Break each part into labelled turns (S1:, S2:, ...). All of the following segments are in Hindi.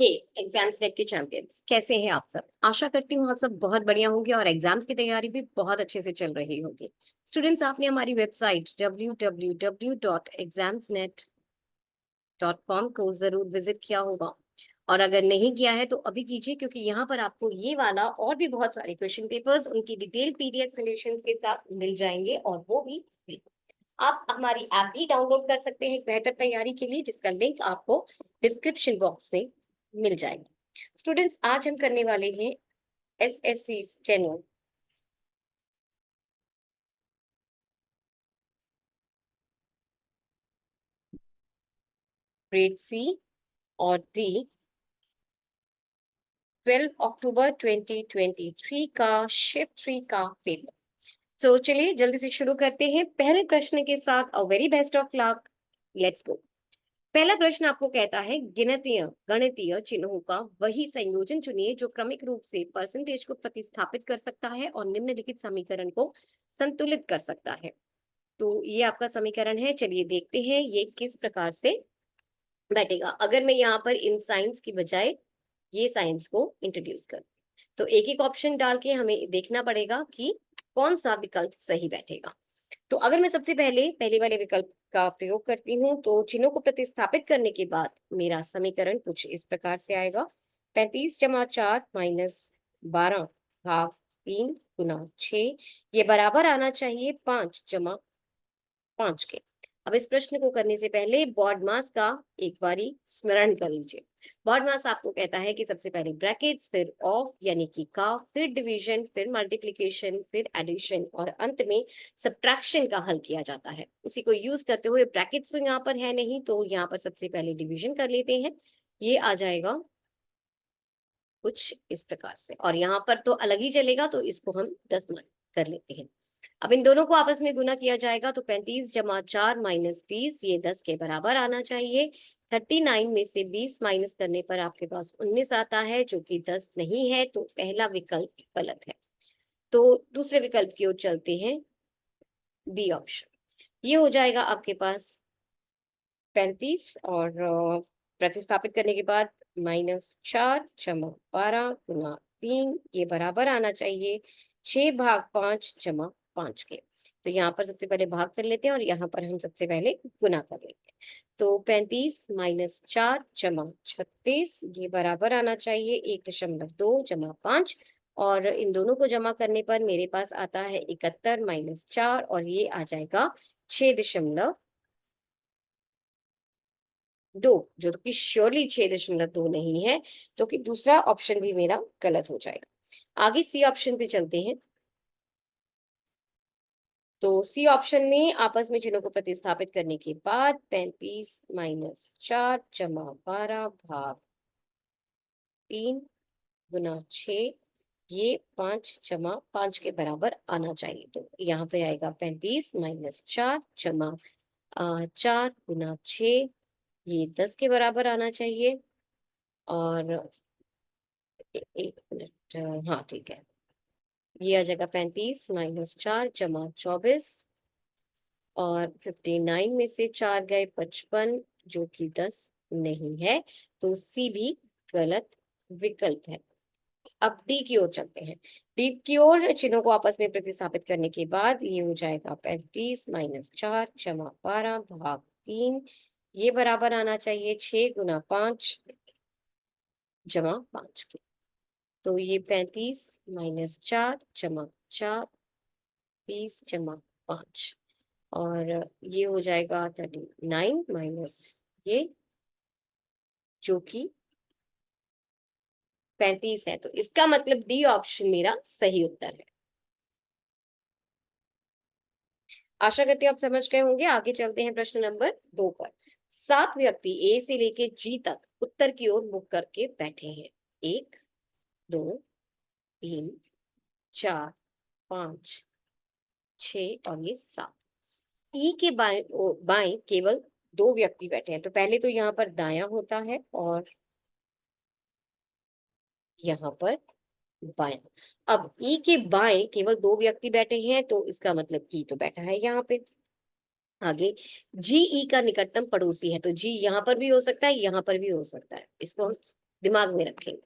S1: हे एग्जाम्स नेट के चैंपियंस, कैसे हैं आप सब। आशा करती हूँ आप सब बहुत बढ़िया होंगे और एग्जाम्स की तैयारी भी बहुत अच्छे से चल रही होगी। स्टूडेंट्स, आपने हमारी वेबसाइट www.examsnet.com को जरूर विजिट किया होगा, और अगर नहीं किया है तो अभी कीजिए, क्योंकि यहाँ पर आपको ये वाला और भी बहुत सारे क्वेश्चन पेपर्स उनकी डिटेल पीडीएफ सॉल्यूशंस के साथ मिल जाएंगे, और वो भी फ्री। आप हमारी ऐप भी डाउनलोड कर सकते हैं बेहतर तैयारी के लिए, जिसका लिंक आपको डिस्क्रिप्शन बॉक्स में मिल जाएगा। स्टूडेंट्स, आज हम करने वाले हैं एसएससी स्टेनो ग्रेड सी और डी 12 अक्टूबर 2023 का शिफ्ट 3 का पेपर। तो चलिए जल्दी से शुरू करते हैं पहले प्रश्न के साथ। A very best of luck, let's go. पहला प्रश्न आपको कहता है, गिनतीय गणितीय चिन्हों का वही संयोजन चुनिए जो क्रमिक रूप से परसेंटेज को प्रतिस्थापित कर सकता है और निम्नलिखित समीकरण को संतुलित कर सकता है। तो ये आपका समीकरण है। चलिए देखते हैं ये किस प्रकार से बैठेगा। अगर मैं यहाँ पर इन साइंस की बजाय ये साइंस को इंट्रोड्यूस कर, तो एक एक ऑप्शन डाल के हमें देखना पड़ेगा कि कौन सा विकल्प सही बैठेगा। तो अगर मैं सबसे पहले पहले वाले विकल्प का प्रयोग करती हूँ, तो चिन्हों को प्रतिस्थापित करने के बाद मेरा समीकरण कुछ इस प्रकार से आएगा। 35 जमा 4 - 12 भाग 3 गुना 6, ये बराबर आना चाहिए 5 जमा 5 के। अब इस प्रश्न को करने से पहले बॉड मास का एक बारी स्मरण कर लीजिए। बॉड मास आपको कहता है कि सबसे पहले ब्रैकेट्स, फिर ऑफ यानी कि का, फिर डिवीजन, फिर मल्टीप्लिकेशन, फिर एडिशन और अंत में सब्ट्रैक्शन का हल किया जाता है। उसी को यूज करते हुए ब्रैकेट्स तो यहाँ पर है नहीं, तो यहाँ पर सबसे पहले डिवीजन कर लेते हैं। ये आ जाएगा कुछ इस प्रकार से, और यहाँ पर तो अलग ही चलेगा, तो इसको हम 10 मान कर लेते हैं। अब इन दोनों को आपस में गुना किया जाएगा, तो 35 जमा 4 - 20, ये 10 के बराबर आना चाहिए। 39 में से 20 माइनस करने पर आपके पास 19 आता है, जो कि 10 नहीं है, तो पहला विकल्प गलत है। तो दूसरे विकल्प की ओर चलते हैं, बी ऑप्शन। ये हो जाएगा आपके पास 35, और प्रतिस्थापित करने के बाद -4 - 12 गुना 3, ये बराबर आना चाहिए 6 भाग 5 - 5 के। तो यहाँ पर सबसे पहले भाग कर लेते हैं और यहाँ पर हम सबसे पहले गुना कर लेते हैं। तो 35 - 4 - 36, ये बराबर आना चाहिए 1.2 - 5, और इन दोनों को जमा करने पर मेरे पास आता है 71 - 4, और ये आ जाएगा 6.2, जो कि श्योरली 6.2 नहीं है, तो कि दूसरा ऑप्शन भी मेरा गलत हो जाएगा। आगे सी ऑप्शन पे चलते हैं। तो सी ऑप्शन में आपस में चिन्हों को प्रतिस्थापित करने के बाद 35 - 4 - 12 भाग 3 गुना 6, ये 5 - 5 के बराबर आना चाहिए। तो यहाँ पे आएगा 35 - 4 - 4 गुना 6, ये 10 के बराबर आना चाहिए। और एक मिनट, हाँ ठीक है, ये आ जाएगा 35 - 4 - 24, और 59 में से 4 गए 55, जो कि 10 नहीं है, तो सी भी गलत विकल्प है। अब डी की ओर चलते हैं। डी की ओर चिन्हों को आपस में प्रतिस्थापित करने के बाद ये हो जाएगा 35 - 4 - 12 भाग 3, ये बराबर आना चाहिए 6 गुना 5 - 5 के। तो ये 35 - 4 - 4 30 - 5, और ये हो जाएगा 39 माइनस ये, जो कि 35 है। तो इसका मतलब डी ऑप्शन मेरा सही उत्तर है। आशा करती हूँ आप समझ गए होंगे। आगे चलते हैं प्रश्न नंबर 2 पर। 7 व्यक्ति ए से लेके जी तक उत्तर की ओर मुख करके बैठे हैं। 1 2 3 4 5 6 और ये 7। ई के बाएं बाएं केवल 2 व्यक्ति बैठे हैं। तो पहले तो यहाँ पर दायां होता है, और यहाँ पर बायां। अब ई के बाएं केवल 2 व्यक्ति बैठे हैं, तो इसका मतलब ई तो बैठा है यहाँ पे। आगे जी ई का निकटतम पड़ोसी है, तो जी यहाँ पर भी हो सकता है, यहाँ पर भी हो सकता है। इसको हम दिमाग में रखेंगे।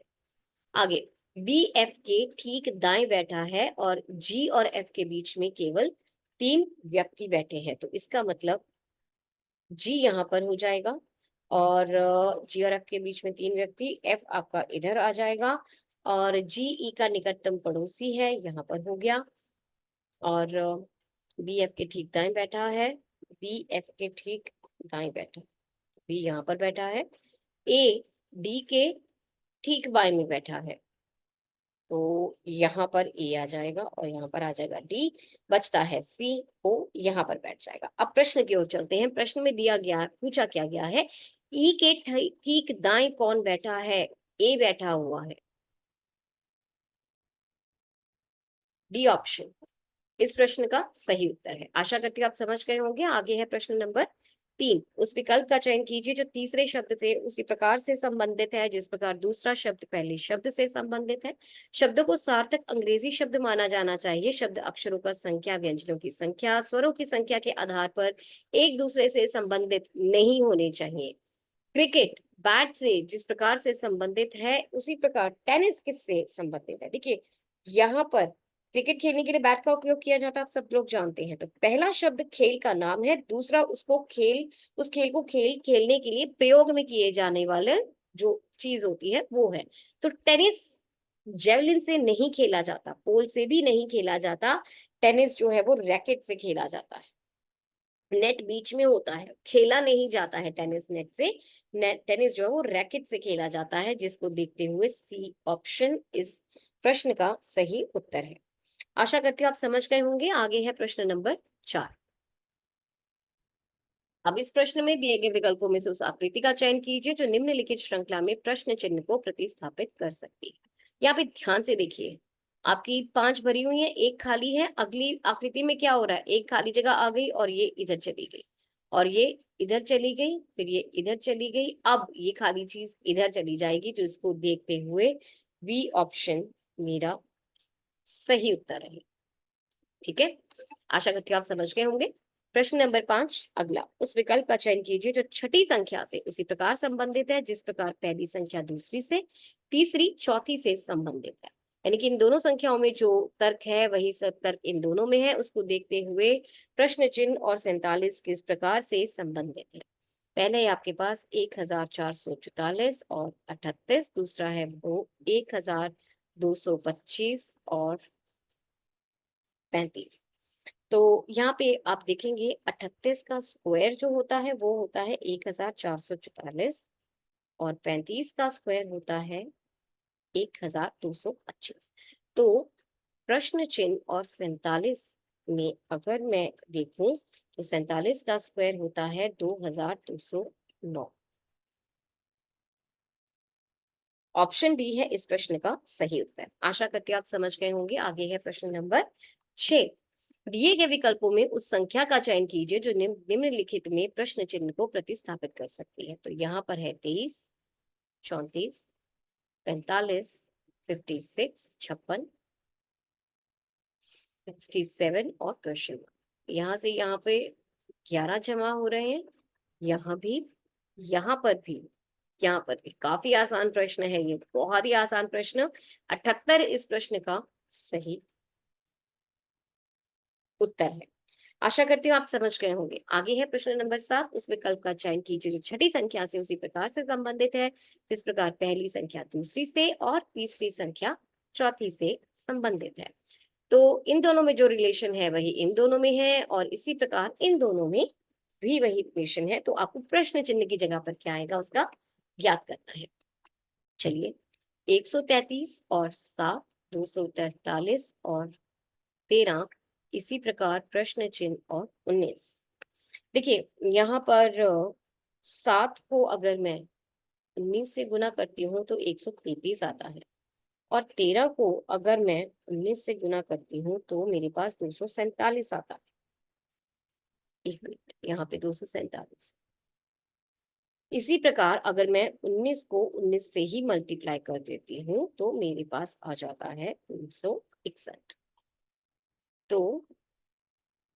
S1: आगे, बी एफ के ठीक दाएं बैठा है और जी और एफ के बीच में केवल 3 व्यक्ति बैठे हैं, तो इसका मतलब जी यहाँ पर हो जाएगा और जी और एफ के बीच में 3 व्यक्ति, एफ आपका इधर आ जाएगा और जी ई का निकटतम पड़ोसी है, यहाँ पर हो गया। और बी एफ के ठीक दाएं बैठा है, बी एफ के ठीक दाएं बैठा, बी यहाँ पर बैठा है, ए डी के ठीक बाएं में बैठा है, तो यहाँ पर ए आ जाएगा और यहाँ पर आ जाएगा डी, बचता है सी, ओ यहाँ पर बैठ जाएगा। अब प्रश्न की ओर चलते हैं। प्रश्न में दिया गया, पूछा क्या गया है, ई के ठीक दाएं कौन बैठा है, ए बैठा हुआ है, डी ऑप्शन इस प्रश्न का सही उत्तर है। आशा करती हूँ आप समझ गए होंगे। आगे है प्रश्न नंबर 3, उस विकल्प का चयन कीजिए जो तीसरे शब्द से उसी प्रकार से संबंधित है जिस प्रकार दूसरा शब्द पहले शब्द से संबंधित है। शब्दों को सार्थक अंग्रेजी शब्द माना जाना चाहिए। शब्द अक्षरों का संख्या, व्यंजनों की संख्या, स्वरों की संख्या के आधार पर एक दूसरे से संबंधित नहीं होने चाहिए। क्रिकेट बैट से जिस प्रकार से संबंधित है उसी प्रकार टेनिस किससे संबंधित है। देखिए, यहाँ पर क्रिकेट खेलने के लिए बैट का उपयोग किया जाता है, आप सब लोग जानते हैं। तो पहला शब्द खेल का नाम है, दूसरा उसको खेल, उस खेल को खेलने के लिए प्रयोग में किए जाने वाले जो चीज होती है वो है। तो टेनिस जेवलिन से नहीं खेला जाता, पोल से भी नहीं खेला जाता, टेनिस जो है वो रैकेट से खेला जाता है। नेट बीच में होता है, खेला नहीं जाता है टेनिस नेट से। टेनिस जो है वो रैकेट से खेला जाता है, जिसको देखते हुए सी ऑप्शन इस प्रश्न का सही उत्तर है। आशा करती हूँ आप समझ गए होंगे। आगे है प्रश्न नंबर 4। अब इस प्रश्न में दिए गए विकल्पों में से उस आकृति का चयन कीजिए जो निम्नलिखित श्रृंखला में प्रश्न चिन्ह को प्रतिस्थापित कर सकती है। यहाँ पे ध्यान से देखिए, आपकी 5 भरी हुई है, एक खाली है। अगली आकृति में क्या हो रहा है, एक खाली जगह आ गई और ये इधर चली गई और ये इधर चली गई, फिर ये इधर चली गई। अब ये खाली चीज इधर चली जाएगी, तो इसको देखते हुए बी ऑप्शन मेरा सही उत्तर है। ठीक है, आशा करती हूँ आप समझ गए होंगे। प्रश्न नंबर 5, अगला, उस विकल्प का चयन कीजिए जो छठी संख्या से उसी प्रकार संबंधित है जिस प्रकार पहली संख्या दूसरी से, तीसरी चौथी से संबंधित है। यानी कि इन दोनों संख्याओं में जो तर्क है वही सब तर्क इन दोनों में है, उसको देखते हुए प्रश्न चिन्ह और 47 किस प्रकार से संबंधित है। पहले आपके पास 1444 और 38, दूसरा है वो 1225 और 35। तो यहाँ पे आप देखेंगे 38 का स्क्वायर जो होता है वो होता है 1444 और 35 का स्क्वायर होता है 1225। तो प्रश्न चिन्ह और 47 में अगर मैं देखूं तो 47 का स्क्वायर होता है 2209। ऑप्शन डी है इस प्रश्न का सही उत्तर। आशा करती हूँ आप समझ गए होंगे। आगे है प्रश्न नंबर 6, दिए गए विकल्पों में उस संख्या का चयन कीजिए जो निम्नलिखित में प्रश्न चिन्ह को प्रतिस्थापित कर सकती है। तो यहाँ पर है 23, 34, 45, 56, 56, 67 और क्वेश्चन मार्क। यहाँ से यहाँ पे 11 जमा हो रहे हैं, यहाँ भी, यहाँ पर भी, यहाँ पर भी। काफी आसान प्रश्न है ये, बहुत ही आसान प्रश्न। 78 इस प्रश्न का सही उत्तर है। आशा करती हूँ आप समझ गए होंगे। आगे है प्रश्न नंबर 7, उस विकल्प का चयन कीजिए जो छठी संख्या से उसी प्रकार से संबंधित है जिस प्रकार पहली संख्या दूसरी से और तीसरी संख्या चौथी से संबंधित है। तो इन दोनों में जो रिलेशन है वही इन दोनों में है और इसी प्रकार इन दोनों में भी वही रिलेशन है। तो आपको प्रश्न चिन्ह की जगह पर क्या आएगा उसका ज्ञात करना है। चलिए, 133 और 7, 243 और 13, इसी प्रकार प्रश्न चिन्ह और 19। देखिए, यहाँ पर 7 को अगर मैं 19 से गुना करती हूँ तो 133 आता है और 13 को अगर मैं 19 से गुना करती हूँ तो मेरे पास 247 आता है। एक मिनट, यहाँ पे 247। इसी प्रकार अगर मैं 19 को 19 से ही मल्टीप्लाई कर देती हूँ तो मेरे पास आ जाता है 361। तो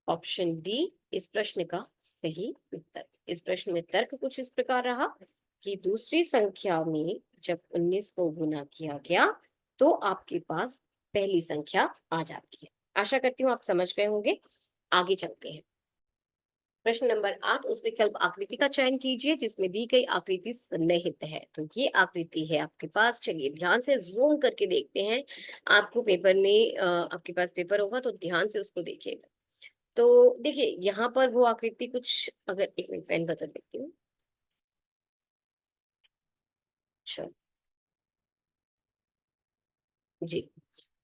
S1: ऑप्शन डी इस प्रश्न का सही उत्तर। इस प्रश्न में तर्क कुछ इस प्रकार रहा कि दूसरी संख्या में जब 19 को गुना किया गया तो आपके पास पहली संख्या आ जाती है। आशा करती हूँ आप समझ गए होंगे। आगे चलते हैं। प्रश्न नंबर 8, उस विकल्प आकृति का चयन कीजिए जिसमें दी गई आकृति सन्निहित है। तो ये आकृति है आपके पास। चलिए ध्यान से जूम करके देखते हैं। आपको पेपर में आपके पास पेपर होगा तो ध्यान से उसको देखिएगा। तो देखिए यहाँ पर वो आकृति कुछ, अगर एक मिनट पेन बदल देती हूँ। चलो जी।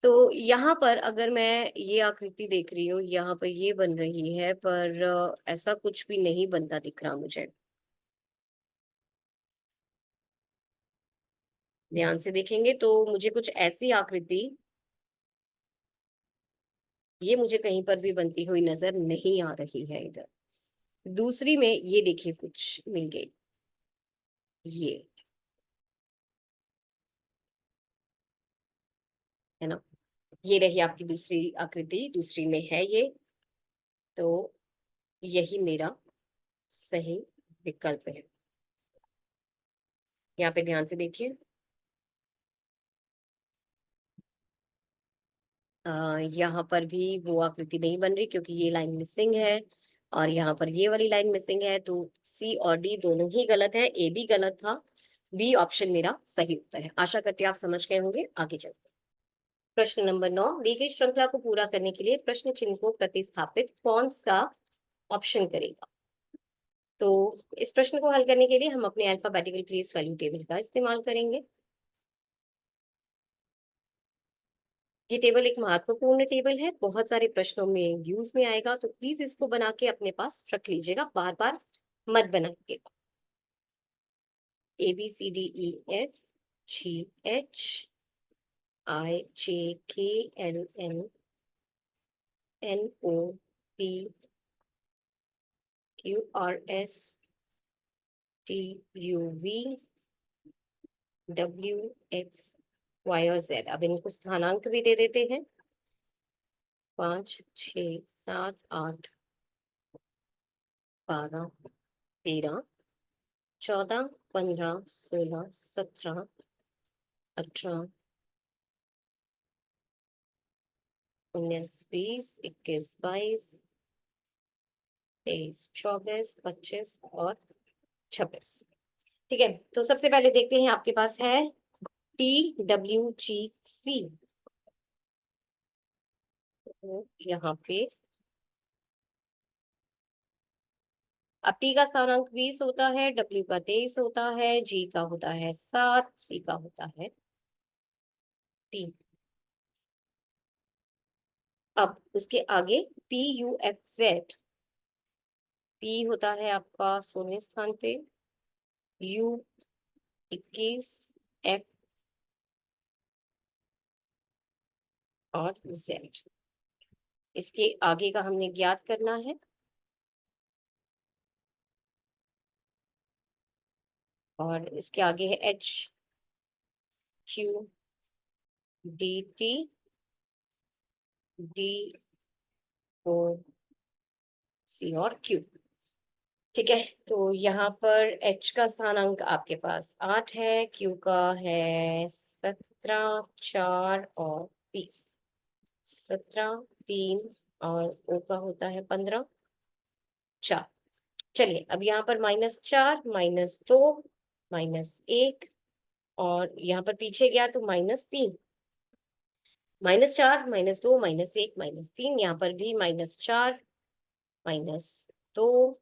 S1: तो यहाँ पर अगर मैं ये आकृति देख रही हूँ, यहाँ पर ये बन रही है, पर ऐसा कुछ भी नहीं बनता दिख रहा मुझे। ध्यान से देखेंगे तो मुझे कुछ ऐसी आकृति, ये मुझे कहीं पर भी बनती हुई नजर नहीं आ रही है इधर। दूसरी में ये देखिए कुछ मिल गई, ये है ना। ये रही आपकी दूसरी आकृति, दूसरी में है ये। तो यही मेरा सही विकल्प है। यहाँ पे ध्यान से देखिए। यहाँ पर भी वो आकृति नहीं बन रही क्योंकि ये लाइन मिसिंग है, और यहाँ पर ये वाली लाइन मिसिंग है। तो सी और डी दोनों ही गलत है, ए भी गलत था, बी ऑप्शन मेरा सही उत्तर है। आशा करती हूँ आप समझ गए होंगे। आगे चलते हैं। प्रश्न नंबर 9, दी गई श्रृंखला को पूरा करने के लिए प्रश्न चिन्ह को प्रतिस्थापित कौन सा ऑप्शन करेगा। तो इस प्रश्न को हल करने के लिए हम अपने अल्फाबेटिकल प्लेस वैल्यू टेबल का इस्तेमाल करेंगे। ये टेबल एक महत्वपूर्ण टेबल है, बहुत सारे प्रश्नों में यूज में आएगा, तो प्लीज इसको बना के अपने पास रख लीजिएगा, बार बार मत बनाइएगा। ABCDEFGHIJKLMNOPQRSTUV WXYZ। अब इनको स्थानांक भी दे देते हैं। 5, 6, 7, 8, 12, 13, 14, 15, 16, 17, 18, 19, 20, 21, 22, 23, 24, 25 और 26। ठीक है, तो सबसे पहले देखते हैं आपके पास है TWGC। तो यहाँ पे अब टी का स्थानांक 20 होता है, डब्ल्यू का 23 होता है, जी का होता है 7, सी का होता है 3। अब उसके आगे PUFZ, पी होता है आपका 16वें स्थान पे, यू 21, एफ और जेड। इसके आगे का हमने ज्ञात करना है। और इसके आगे है HQDT DOC और Q। ठीक है, तो यहाँ पर H का स्थानांक आपके पास 8 है, Q का है 17, 4 और 20, 17, 3 और O का होता है 15, 4। चलिए अब यहाँ पर -4, -2, -1, और यहाँ पर पीछे गया तो -3, -4, -2, -1, -3, यहाँ पर भी -4, -2,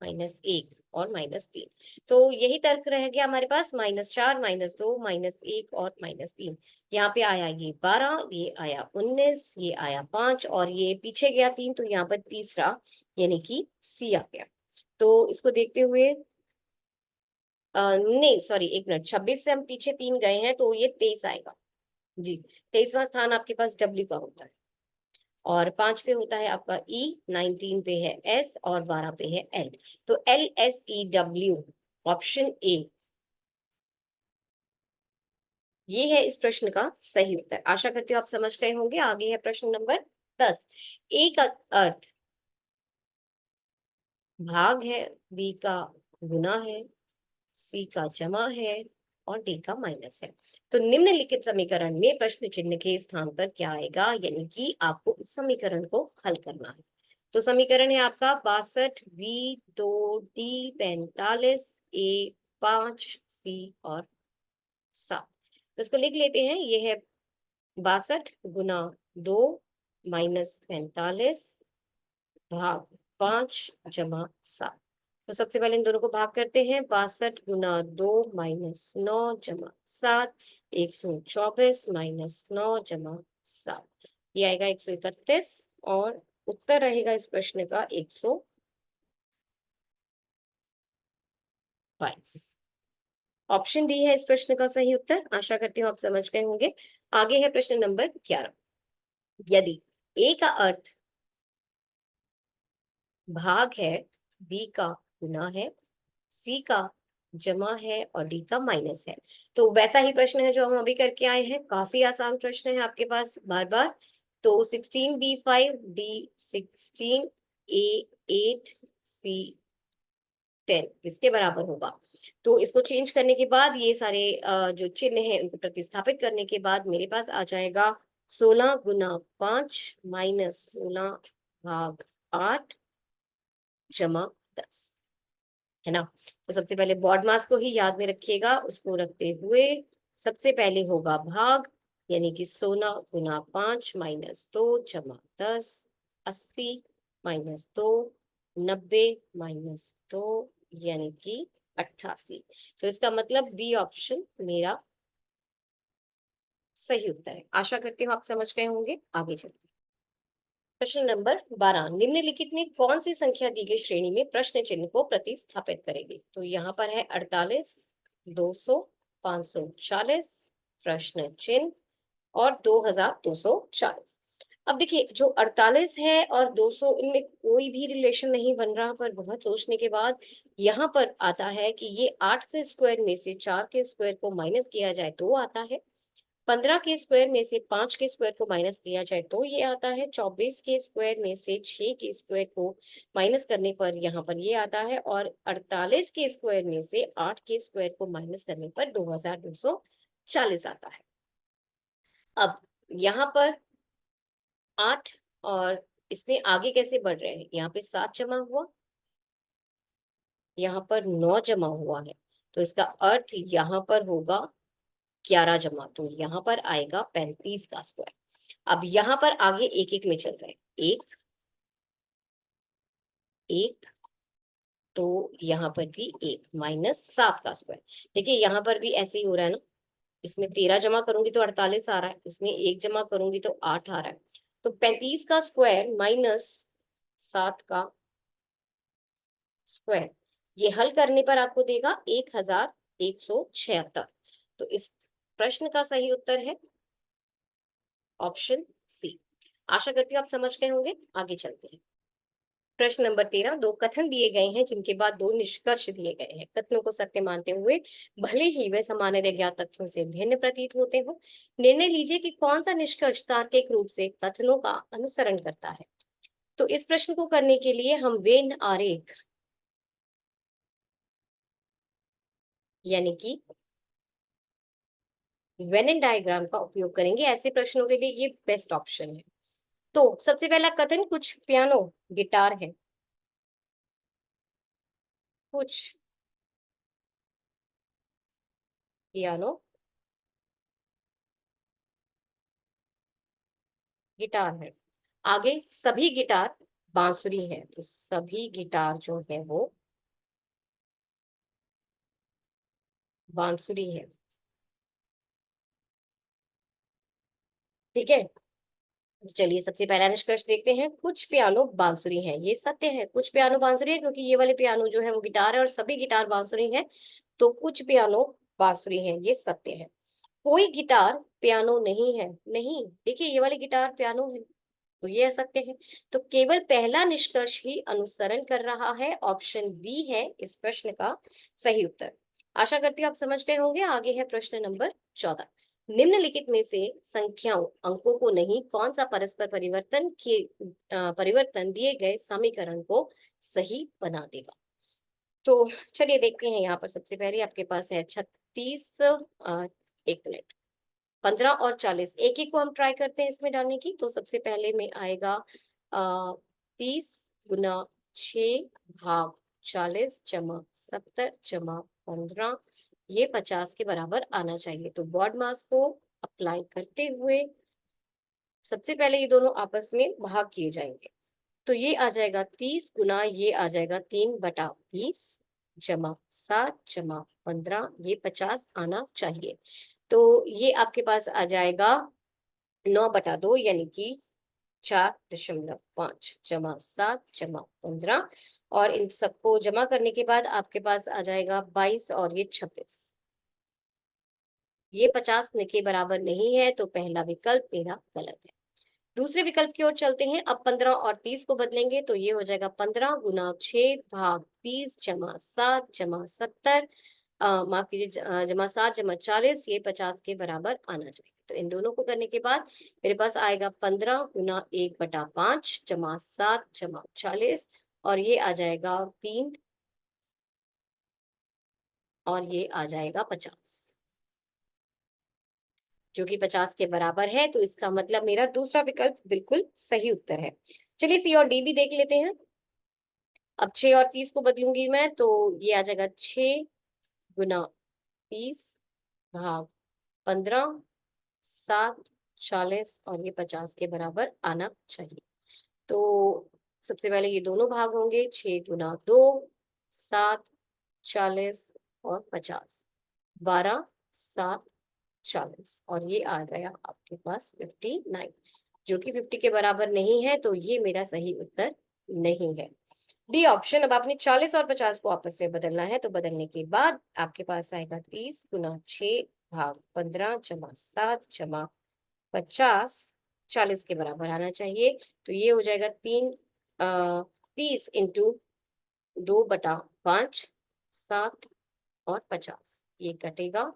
S1: -1 और -3। तो यही तर्क रह गया हमारे पास, -4, -2, -1 और -3। यहाँ पे आया ये 12, ये आया 19, ये आया 5 और ये पीछे गया 3, तो यहाँ पर तीसरा यानी कि सी आ गया। तो इसको देखते हुए नहीं सॉरी, एक मिनट, 26 से हम पीछे 3 गए हैं तो ये 23 आएगा जी। 23वां स्थान आपके पास डब्ल्यू का होता है, और 5 पे होता है आपका ई, 19 पे है एस और 12 पे है एल। तो LSEW ऑप्शन ए, ये है इस प्रश्न का सही उत्तर। आशा करती हूँ आप समझ गए होंगे। आगे है प्रश्न नंबर 10। ए का अर्थ भाग है, बी का गुना है, सी का जमा है और डी का माइनस है। तो निम्नलिखित समीकरण में प्रश्न चिन्ह के स्थान पर क्या आएगा, यानी कि आपको इस समीकरण को हल करना है। तो समीकरण है आपका 62 B 2 D 45 A 5 C और 7। तो इसको लिख लेते हैं। ये है 62 × 2 - 45 भाग 5 - 7। तो सबसे पहले इन दोनों को भाग करते हैं। 62 × 2 - 9 7, 124 - 9 7, ये आएगा 131 और उत्तर रहेगा इस प्रश्न का 122। ऑप्शन डी है इस प्रश्न का सही उत्तर। आशा करती हूँ आप समझ गए होंगे। आगे है प्रश्न नंबर 11। यदि ए का अर्थ भाग है, बी का गुना है, सी का जमा है और डी का माइनस है, तो वैसा ही प्रश्न है जो हम अभी करके आए हैं। काफी आसान प्रश्न है आपके पास बार बार। तो 16 B 5 D 16 A 8 C 10 किसके बराबर होगा? तो इसको चेंज करने के बाद ये सारे जो चिन्ह हैं उनको प्रतिस्थापित करने के बाद मेरे पास आ जाएगा 16 × 5 - 16 भाग 8 जमा 10, है ना। तो सबसे पहले बॉड मास को ही याद में रखिएगा। उसको रखते हुए सबसे पहले होगा भाग, यानी कि 16 × 5 - 2 जमा 10, 80 - 2, 90 - 2 यानी कि 88। तो इसका मतलब बी ऑप्शन मेरा सही उत्तर है। आशा करती हूँ आप समझ गए होंगे। आगे चलते हैं। प्रश्न नंबर 12। निम्नलिखित में कौन सी संख्या दी गई श्रेणी में प्रश्न चिन्ह को प्रतिस्थापित करेगी? तो यहाँ पर है 48, 200, 540 प्रश्न चिन्ह और 2240। अब देखिए, जो 48 है और 200, इनमें कोई भी रिलेशन नहीं बन रहा, पर बहुत सोचने के बाद यहाँ पर आता है कि ये 8 के स्क्वायर में से 4 के स्क्वायर को माइनस किया जाए तो आता है। 15 के स्क्वायर में से 5 के स्क्वायर को माइनस किया जाए तो ये आता है। 24 के स्क्वायर में से 6 के स्क्वायर को माइनस करने पर यहाँ पर ये आता है। और 48 के स्क्वायर में से 8 के स्क्वायर को माइनस करने पर 2240 आता है। अब यहाँ पर 8 और इसमें आगे कैसे बढ़ रहे हैं? यहाँ पे 7 जमा हुआ, यहाँ पर 9 जमा हुआ है, तो इसका अर्थ यहाँ पर होगा 11 जमा, तो यहाँ पर आएगा 35 का स्क्वायर। अब यहाँ पर आगे एक एक में चल रहे हैं। एक एक, तो यहाँ पर भी एक, -7 का स्क्वायर। देखिए यहाँ पर भी ऐसे ही हो रहा है ना। इसमें 13 जमा करूंगी तो 48 आ रहा है, इसमें 1 जमा करूंगी तो 8 आ रहा है। तो 35 का स्क्वायर -7 का स्क्वायर, ये हल करने पर आपको देगा 1176। तो इस प्रश्न का सही उत्तर है ऑप्शन सी। आशा करती हूँ आप समझ गए होंगे। आगे चलते हैं। प्रश्न नंबर 13। दो कथन दिए गए हैं जिनके बाद दो निष्कर्ष दिए गए हैं। कथनों को सत्य मानते हुए भले ही वे सामान्य ज्ञात तथ्यों से भिन्न प्रतीत होते हो, निर्णय लीजिए कि कौन सा निष्कर्ष तार्किक रूप से कथनों का अनुसरण करता है। तो इस प्रश्न को करने के लिए हम वेन आरेख, यानी कि वेन डायग्राम का उपयोग करेंगे। ऐसे प्रश्नों के लिए ये बेस्ट ऑप्शन है। तो सबसे पहला कथन, कुछ पियानो गिटार है, कुछ पियानो गिटार है। आगे सभी गिटार बांसुरी है, तो सभी गिटार जो है वो बांसुरी है। ठीक है। चलिए सबसे पहला निष्कर्ष देखते हैं। कुछ पियानो बांसुरी है, ये सत्य है। कुछ पियानो बांसुरी है क्योंकि ये वाले पियानो जो है वो गिटार है और सभी गिटार बांसुरी है, तो कुछ पियानो बांसुरी है, ये सत्य है। कोई गिटार पियानो नहीं है, नहीं, देखिए ये वाली गिटार पियानो है, तो ये असत्य है। तो केवल पहला निष्कर्ष ही अनुसरण कर रहा है। ऑप्शन बी है इस प्रश्न का सही उत्तर। आशा करती हूँ आप समझ गए होंगे। आगे है प्रश्न नंबर 14। निम्नलिखित में से संख्याओं, अंकों को नहीं, कौन सा परस्पर परिवर्तन दिए गए समीकरण को सही बना देगा? तो चलिए देखते हैं, यहाँ पर सबसे पहले आपके पास है 36, 1 मिनट, 15 और 40, एक एक को हम ट्राई करते हैं इसमें डालने की। तो सबसे पहले में आएगा 30 गुना 6 भाग 40 जमा 70 जमा 15, ये 50 के बराबर आना चाहिए। तो बॉड मास को अप्लाई करते हुए सबसे पहले ये दोनों आपस में भाग किए जाएंगे। तो ये आ जाएगा 30 गुना, ये आ जाएगा 3/20 जमा 7 जमा 15, ये 50 आना चाहिए। तो ये आपके पास आ जाएगा 9/2 यानी कि 4.5 जमा 7 जमा 15, और इन सबको जमा करने के बाद आपके पास आ जाएगा 22 और ये 26। ये 50 के बराबर नहीं है, तो पहला विकल्प मेरा गलत है। दूसरे विकल्प की ओर चलते हैं। अब 15 और 30 को बदलेंगे, तो ये हो जाएगा 15 गुना 6 भाग 30 जमा 7 जमा 70, माफ कीजिए, जमा 7 जमा 40, ये 50 के बराबर आना चाहिए। तो इन दोनों को करने के बाद मेरे पास आएगा 15 गुना 1/5 जमा 7 जमा 40, और ये आ जाएगा 3, और ये आ जाएगा 50, जो कि 50 के बराबर है। तो इसका मतलब मेरा दूसरा विकल्प बिल्कुल सही उत्तर है। चलिए सी और डी भी देख लेते हैं। अब 6 और 30 को बदलूंगी मैं, तो ये आ जाएगा 6 गुना 30 भाग 15, 7 40, और ये 50 के बराबर आना चाहिए। तो सबसे पहले ये दोनों भाग होंगे, 6 गुना 2, 7 40 और 50, 12 7 40, और ये आ गया आपके पास 59, जो कि 50 के बराबर नहीं है। तो ये मेरा सही उत्तर नहीं है। D option. अब आपने 40 और 50 को आपस में बदलना है, तो बदलने के बाद आपके पास आएगा 30 गुना 6 भाग 15 जमा 7 जमा 50, 40 के बराबर आना चाहिए। तो ये हो जाएगा 30 इंटू 2/5, 7 और 50, ये कटेगा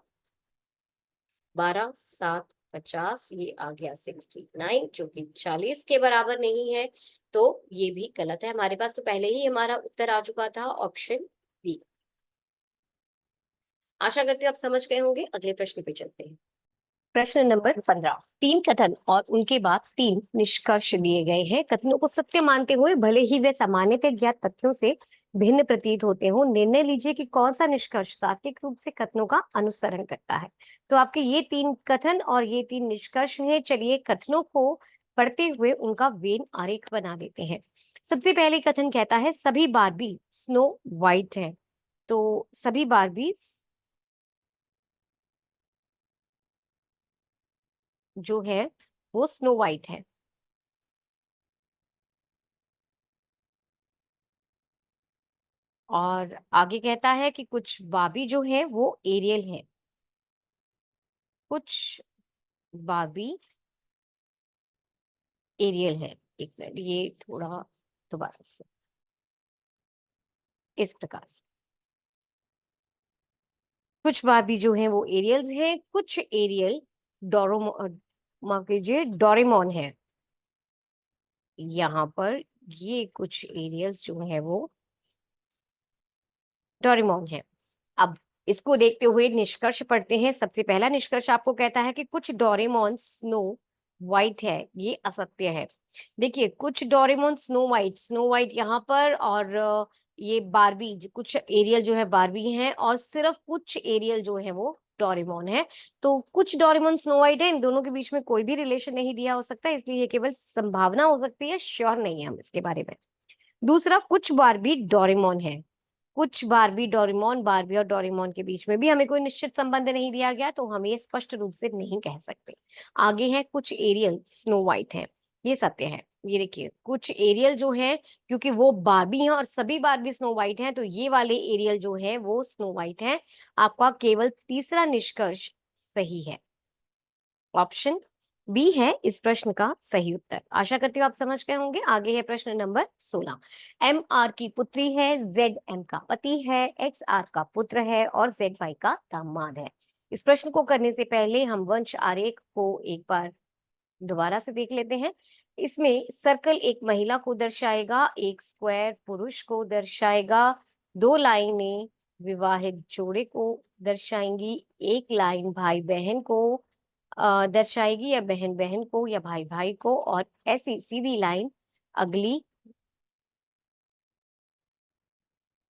S1: 12 7 50, ये आ गया 69, जो कि 40 के बराबर नहीं है। तो ये भी गलत है। हमारे पास तो पहले ही हमारा उत्तर आ चुका था, ऑप्शन बी। आशा करती हूँ आप समझ गए होंगे। अगले प्रश्न पे चलते हैं। प्रश्न नंबर 15। 3 कथन और उनके बाद 3 निष्कर्ष दिए गए हैं। कथनों को सत्य मानते हुए भले ही वे सामान्यतः ज्ञात तथ्यों से भिन्न प्रतीत होते हो, निर्णय लीजिए कि कौन सा निष्कर्ष तार्किक रूप से कथनों का अनुसरण करता है। तो आपके ये 3 कथन और ये 3 निष्कर्ष हैं। चलिए कथनों को पढ़ते हुए उनका वेन आरेख बना लेते हैं। सबसे पहले कथन कहता है सभी बारबी स्नो व्हाइट है। तो सभी बारबी जो है वो स्नो व्हाइट है। और आगे कहता है कि कुछ बाबी जो है वो एरियल है। कुछ बाबी एरियल है। एक मिनट, ये थोड़ा दोबारा से इस प्रकार से, कुछ बाबी जो है वो एरियल्स हैं, कुछ एरियल डोरोमो माफ कीजिए डोरेमोन है। यहाँ पर ये कुछ एरियल्स जो है वो डोरेमोन है। अब इसको देखते हुए निष्कर्ष पढ़ते हैं। सबसे पहला निष्कर्ष आपको कहता है कि कुछ डोरेमोन स्नो व्हाइट है, ये असत्य है। देखिए कुछ डोरेमोन स्नो व्हाइट यहाँ पर, और ये बारबी कुछ एरियल जो है बारबी हैं, और सिर्फ कुछ एरियल जो है वो डोरेमोन है। तो कुछ डोरेमोन स्नो व्हाइट है, इन दोनों के बीच में कोई भी रिलेशन नहीं दिया हो सकता, इसलिए ये केवल संभावना हो सकती है, श्योर नहीं है हम इसके बारे में। दूसरा, कुछ बारबी डोरेमोन है। कुछ बारबी डोरेमोन, बारबी और डोरेमोन के बीच में भी हमें कोई निश्चित संबंध नहीं दिया गया, तो हम ये स्पष्ट रूप से नहीं कह सकते। आगे है कुछ एरियल स्नो व्हाइट है, ये सत्य है। ये देखिए कुछ एरियल जो है, क्योंकि वो बारबी हैं और सभी बारबी स्नो व्हाइट हैं, तो ये वाले एरियल जो है वो स्नो व्हाइट है। आपका केवल तीसरा निष्कर्ष सही है, ऑप्शन बी है इस प्रश्न का सही उत्तर। आशा करती हूँ आप समझ गए होंगे। आगे है प्रश्न नंबर 16। एम आर की पुत्री है, जेड एम का पति है, एक्स आर का पुत्र है और जेड वाई का दामाद है। इस प्रश्न को करने से पहले हम वंश आरेख को एक बार दोबारा से देख लेते हैं। इसमें सर्कल एक महिला को दर्शाएगा, एक स्क्वायर पुरुष को दर्शाएगा, दो लाइनें विवाहित जोड़े को दर्शाएंगी, एक लाइन भाई बहन को दर्शाएगी, या बहन बहन को, या भाई भाई को, और ऐसी सीधी लाइन अगली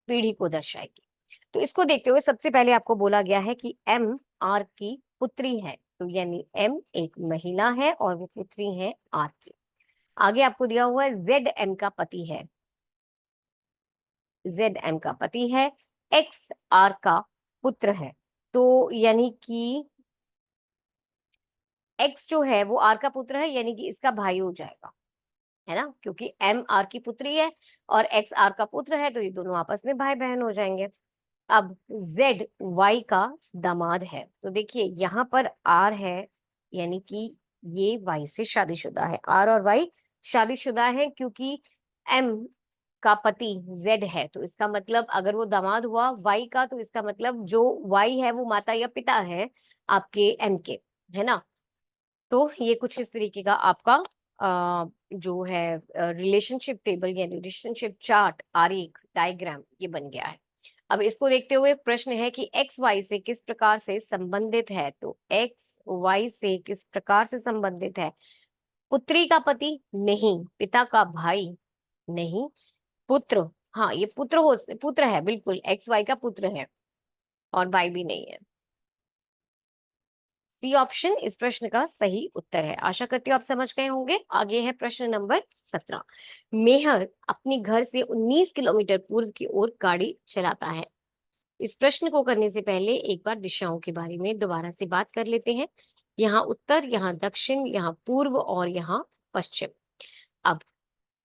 S1: पीढ़ी को दर्शाएगी। तो इसको देखते हुए सबसे पहले आपको बोला गया है कि एम आर की पुत्री है, तो यानी एम एक महिला है और वो पुत्री है आर की। आगे आपको दिया हुआ है जेड एम का पति है, जेड एम का पति है, एक्स आर का पुत्र है, तो यानी कि एक्स जो है वो आर का पुत्र है, यानी कि इसका भाई हो जाएगा, है ना, क्योंकि एम आर की पुत्री है और एक्स आर का पुत्र है, तो ये दोनों आपस में भाई बहन हो जाएंगे। अब Z Y का दामाद है, तो देखिए यहाँ पर R है, यानी कि ये Y से शादीशुदा है, R और Y शादीशुदा है, क्योंकि M का पति Z है, तो इसका मतलब अगर वो दामाद हुआ Y का, तो इसका मतलब जो Y है वो माता या पिता है आपके M के, है ना। तो ये कुछ इस तरीके का आपका जो है रिलेशनशिप टेबल या रिलेशनशिप चार्ट, आरेख, डायग्राम ये बन गया है। अब इसको देखते हुए प्रश्न है कि एक्स वाई से किस प्रकार से संबंधित है, तो एक्स वाई से किस प्रकार से संबंधित है? पुत्री का पति नहीं, पिता का भाई नहीं, पुत्र, हाँ ये पुत्र है, बिल्कुल एक्स वाई का पुत्र है और भाई भी नहीं है। सी ऑप्शन इस प्रश्न का सही उत्तर है। आशा करती हूँ आप समझ गए होंगे। आगे है प्रश्न नंबर 17। मेहर अपने घर से 19 किलोमीटर पूर्व की ओर गाड़ी चलाता है। इस प्रश्न को करने से पहले एक बार दिशाओं के बारे में दोबारा से बात कर लेते हैं। यहाँ उत्तर, यहाँ दक्षिण, यहाँ पूर्व और यहाँ पश्चिम। अब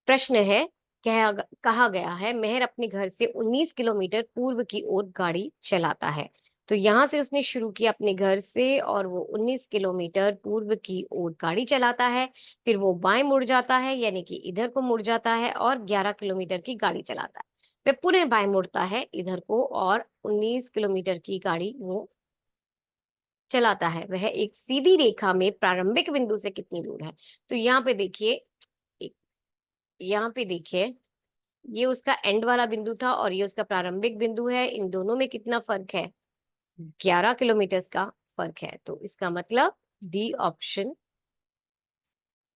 S1: प्रश्न है, कहा गया है मेहर अपने घर से 19 किलोमीटर पूर्व की ओर गाड़ी चलाता है। तो यहाँ से उसने शुरू किया अपने घर से और वो 19 किलोमीटर पूर्व की ओर गाड़ी चलाता है, फिर वो बाएं मुड़ जाता है, यानी कि इधर को मुड़ जाता है और 11 किलोमीटर की गाड़ी चलाता है। फिर पुनः बाएं मुड़ता है इधर को और 19 किलोमीटर की गाड़ी वो चलाता है। वह एक सीधी रेखा में प्रारंभिक बिंदु से कितनी दूर है? तो यहाँ पे देखिए, यहाँ पे देखिए, ये उसका एंड वाला बिंदु था और ये उसका प्रारंभिक बिंदु है। इन दोनों में कितना फर्क है? 11 किलोमीटर का फर्क है। तो इसका मतलब डी ऑप्शन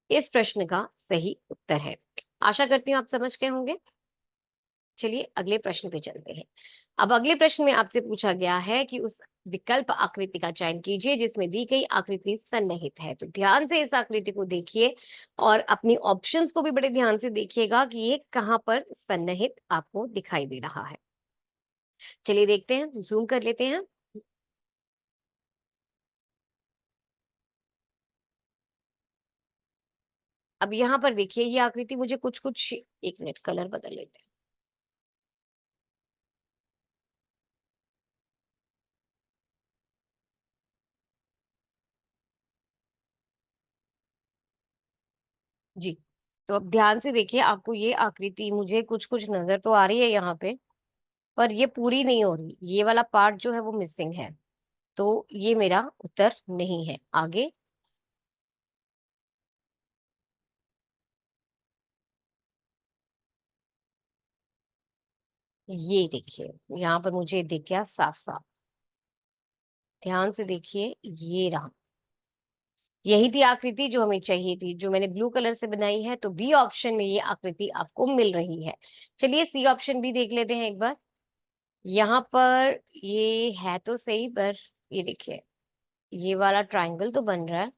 S1: इस प्रश्न का सही उत्तर है। आशा करती हूँ आप समझ गए होंगे। चलिए अगले प्रश्न पे चलते हैं। अब अगले प्रश्न में आपसे पूछा गया है कि उस विकल्प आकृति का चयन कीजिए जिसमें दी गई आकृति सन्निहित है। तो ध्यान से इस आकृति को देखिए और अपनी ऑप्शंस को भी बड़े ध्यान से देखिएगा कि ये कहाँ पर सन्निहित आपको दिखाई दे रहा है। चलिए देखते हैं, जूम कर लेते हैं। अब यहाँ पर देखिए, ये आकृति मुझे कुछ कुछ, एक मिनट कलर बदल लेते हैं। जी, तो अब ध्यान से देखिए, आपको ये आकृति मुझे कुछ कुछ नजर तो आ रही है यहाँ पे, पर ये पूरी नहीं हो रही, ये वाला पार्ट जो है वो मिसिंग है। तो ये मेरा उत्तर नहीं है। आगे ये देखिए, यहाँ पर मुझे दिख गया साफ साफ, ध्यान से देखिए, ये रहा, यही थी आकृति जो हमें चाहिए थी, जो मैंने ब्लू कलर से बनाई है। तो बी ऑप्शन में ये आकृति आपको मिल रही है। चलिए सी ऑप्शन भी देख लेते हैं एक बार। यहाँ पर ये है तो सही, पर ये देखिए, ये वाला ट्रायंगल तो बन रहा है,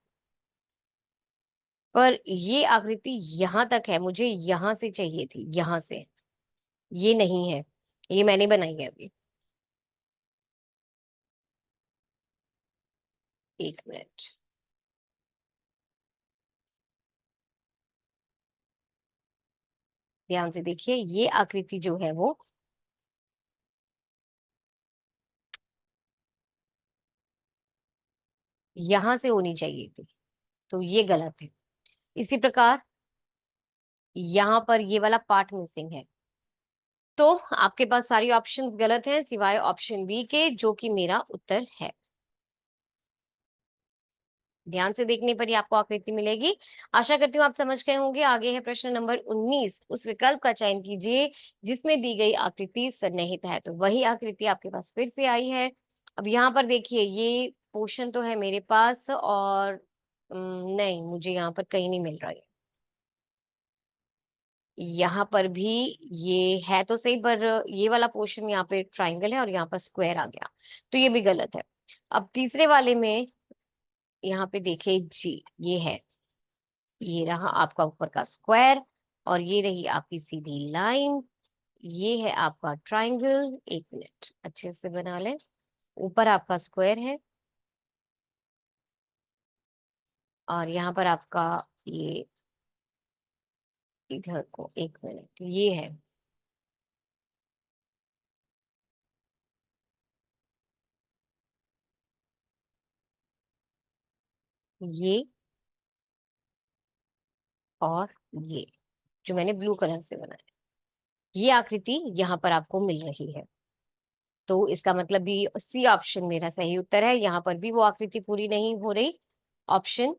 S1: पर ये आकृति यहाँ तक है, मुझे यहाँ से चाहिए थी, यहाँ से, ये नहीं है, ये मैंने बनाई है अभी। एक मिनट, ध्यान से देखिए, ये आकृति जो है वो यहाँ से होनी चाहिए थी, तो ये गलत है। इसी प्रकार यहाँ पर ये वाला पार्ट मिसिंग है। तो आपके पास सारी ऑप्शंस गलत हैं सिवाय ऑप्शन बी के, जो कि मेरा उत्तर है। ध्यान से देखने पर ही आपको आकृति मिलेगी। आशा करती हूँ आप समझ गए होंगे। आगे है प्रश्न नंबर 19। उस विकल्प का चयन कीजिए जिसमें दी गई आकृति सन्निहित है। तो वही आकृति आपके पास फिर से आई है। अब यहाँ पर देखिए, ये पोर्शन तो है मेरे पास और नहीं, मुझे यहाँ पर कहीं नहीं मिल रहा है। यहाँ पर भी ये है तो सही, पर ये वाला पोर्शन यहाँ पे ट्राइंगल है और यहाँ पर स्क्वायर आ गया, तो ये भी गलत है। अब तीसरे वाले में यहाँ पे देखिए जी, ये है, ये रहा आपका ऊपर का स्क्वायर और ये रही आपकी सीधी लाइन। ये है आपका ट्राइंगल। एक मिनट अच्छे से बना लें। ऊपर आपका स्क्वायर है और यहाँ पर आपका ये इधर को, एक मिनट, ये है, ये और ये जो मैंने ब्लू कलर से बनाया, ये आकृति यहाँ पर आपको मिल रही है। तो इसका मतलब भी सी ऑप्शन मेरा सही उत्तर है। यहाँ पर भी वो आकृति पूरी नहीं हो रही। ऑप्शन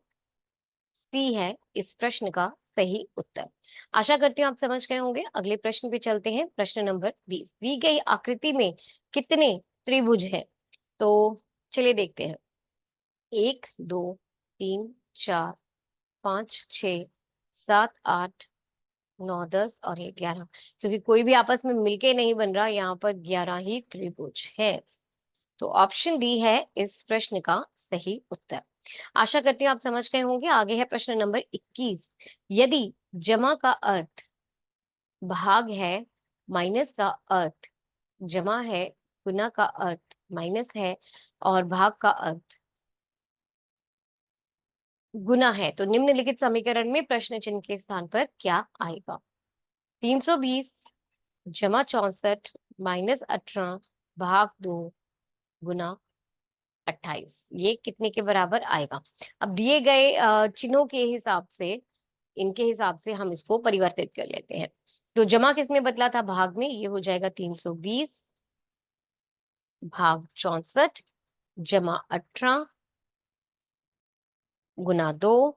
S1: सी है इस प्रश्न का सही उत्तर। आशा करती हूँ आप समझ गए होंगे। अगले प्रश्न पे चलते हैं। प्रश्न नंबर 20। दी गई आकृति में कितने त्रिभुज हैं? तो चलिए देखते हैं। 1 2 3 4 5 6 7 8 9 10 और ये 11, क्योंकि कोई भी आपस में मिलके नहीं बन रहा, यहाँ पर 11 ही त्रिभुज है। तो ऑप्शन डी है इस प्रश्न का सही उत्तर। आशा करती हूँ आप समझ गए होंगे। आगे है प्रश्न नंबर 21। यदि जमा का अर्थ भाग है, माइनस का अर्थ जमा है, गुना का अर्थ माइनस है और भाग का अर्थ गुना है, तो निम्नलिखित समीकरण में प्रश्न चिन्ह के स्थान पर क्या आएगा? 320 जमा 64 माइनस 18 भाग 2 गुना 28, ये कितने के बराबर आएगा? अब दिए गए चिन्हों के हिसाब से, इनके हिसाब से हम इसको परिवर्तित कर लेते हैं। तो जमा किसमें बदला था? भाग में। ये हो जाएगा 320 भाग 64 जमा 18 गुना 2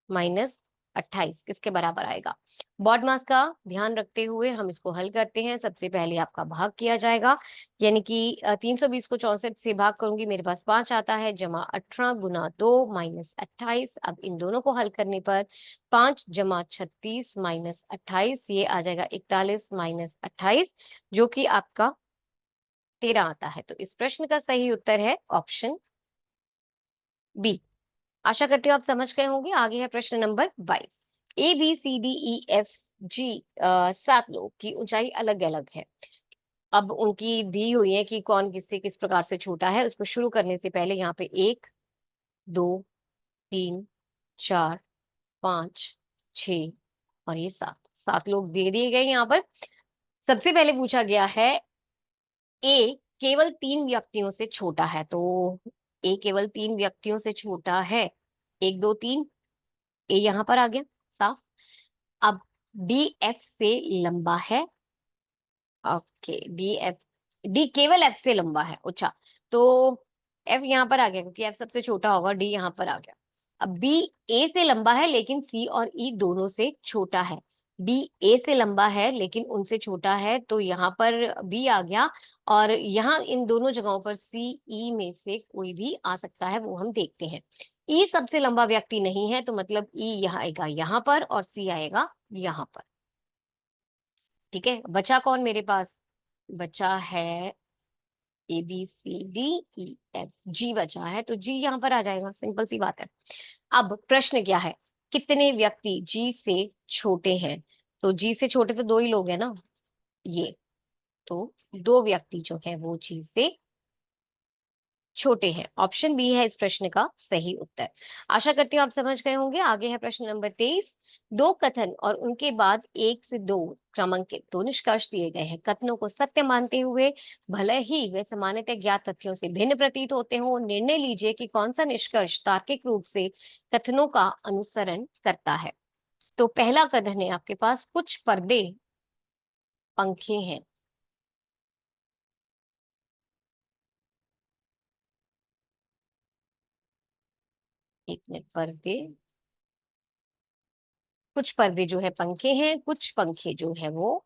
S1: माइनस 28 किसके बराबर आएगा? बॉड मास का ध्यान रखते हुए हम इसको हल करते हैं। सबसे पहले आपका भाग किया जाएगा, यानी कि 320 को 64 से भाग करूंगी, मेरे पास 5 आता है, जमा 18 गुना 2 माइनस 28। अब इन दोनों को हल करने पर 5 जमा 36 माइनस 28, ये आ जाएगा 41 माइनस 28, जो कि आपका 13 आता है। तो इस प्रश्न का सही उत्तर है ऑप्शन बी। आशा करती हूँ आप समझ गए होंगे। आगे है प्रश्न नंबर 22। ABCDEFG 7 लोग की ऊंचाई अलग अलग है। अब उनकी दी हुई है कि कौन किससे किस प्रकार से छोटा है। उसको शुरू करने से पहले यहाँ पे 1 2 3 4 5 6 और ये 7, 7 लोग दे दिए गए यहाँ पर। सबसे पहले पूछा गया है ए केवल 3 व्यक्तियों से छोटा है। तो ए केवल 3 व्यक्तियों से छोटा है, 1 2 3, ए यहां पर आ गया साफ। अब डी एफ से लंबा है। ओके, डी एफ, डी केवल एफ से लंबा है, अच्छा। तो एफ यहाँ पर आ गया क्योंकि एफ सबसे छोटा होगा, डी यहाँ पर आ गया। अब बी ए से लंबा है लेकिन सी और ई दोनों से छोटा है। बी ए से लंबा है लेकिन उनसे छोटा है, तो यहाँ पर बी आ गया। और यहाँ इन दोनों जगहों पर सी ई में से कोई भी आ सकता है, वो हम देखते हैं। ई सबसे लंबा व्यक्ति नहीं है, तो मतलब ई यहाँ आएगा यहाँ पर और सी आएगा यहाँ पर। ठीक है, बचा कौन मेरे पास? बचा है ABCDEF, जी बचा है, तो जी यहाँ पर आ जाएगा, सिंपल सी बात है। अब प्रश्न क्या है? कितने व्यक्ति जी से छोटे हैं? तो जी से छोटे तो 2 ही लोग हैं ना, ये। तो 2 व्यक्ति जो है वो जी से छोटे हैं। ऑप्शन बी है इस प्रश्न का सही उत्तर। आशा करती हूँ आप समझ गए होंगे। आगे है प्रश्न नंबर 23। 2 कथन और उनके बाद 1 से 2 क्रमांकित 2 निष्कर्ष दिए गए हैं। कथनों को सत्य मानते हुए भले ही वे सामान्यतः ज्ञात तथ्यों से भिन्न प्रतीत होते हों, निर्णय लीजिए कि कौन सा निष्कर्ष तार्किक रूप से कथनों का अनुसरण करता है। तो पहला कथन है आपके पास, कुछ पर्दे पंखे हैं। एक मिनट, पर्दे, कुछ पर्दे जो है पंखे हैं, कुछ पंखे जो है वो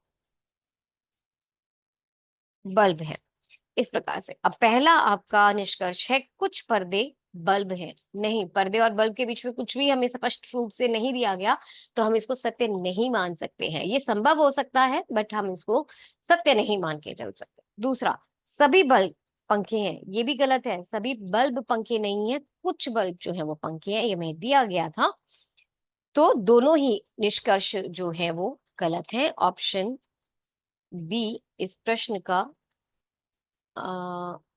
S1: बल्ब हैं। इस प्रकार से अब पहला आपका निष्कर्ष है कुछ पर्दे बल्ब हैं। नहीं, पर्दे और बल्ब के बीच में कुछ भी हमें स्पष्ट रूप से नहीं दिया गया, तो हम इसको सत्य नहीं मान सकते हैं। ये संभव हो सकता है बट हम इसको सत्य नहीं मान के चल सकते। दूसरा, सभी बल्ब पंखे हैं, ये भी गलत है। सभी बल्ब पंखे नहीं है, कुछ बल्ब जो है वो पंखे हैं, ये हमें दिया गया था। तो दोनों ही निष्कर्ष जो है वो गलत है। ऑप्शन बी इस प्रश्न का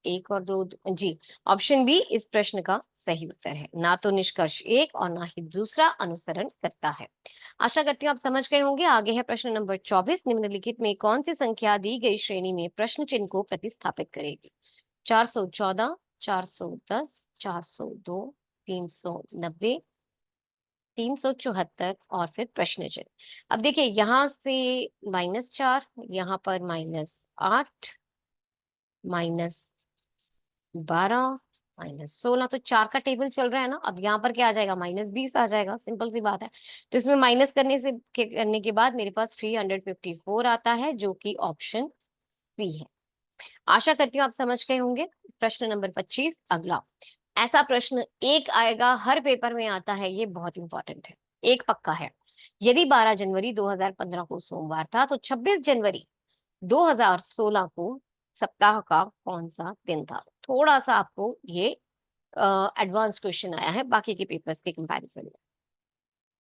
S1: एक और दो, जी, ऑप्शन बी इस प्रश्न का सही उत्तर है। ना तो निष्कर्ष एक और ना ही दूसरा अनुसरण करता है। आशा करती हूँ आप समझ गए होंगे। आगे है प्रश्न नंबर 24। निम्नलिखित में कौन सी संख्या दी गई श्रेणी में प्रश्न चिन्ह को प्रतिस्थापित करेगी? 414, 410, 402, 390, 374 और फिर प्रश्न चिन्ह। अब देखिए, यहाँ से -4, यहाँ पर -8, -12, -16, तो 4 का टेबल चल रहा है ना। अब यहाँ पर क्या आ जाएगा? -20 आ जाएगा, सिंपल सी बात है। तो इसमें माइनस करने के बाद मेरे पास 354 आता है, जो कि ऑप्शन सी है। आशा करती हूँ आप समझ गए होंगे। प्रश्न नंबर 25 अगला। ऐसा प्रश्न एक आएगा, हर पेपर में आता है, ये बहुत इंपॉर्टेंट है, एक पक्का है। यदि 12 जनवरी 2015 को सोमवार था, तो 26 जनवरी 2016 को सप्ताह का कौन सा दिन था? थोड़ा सा आपको ये एडवांस क्वेश्चन आया है बाकी के पेपर्स के कंपैरिजन में।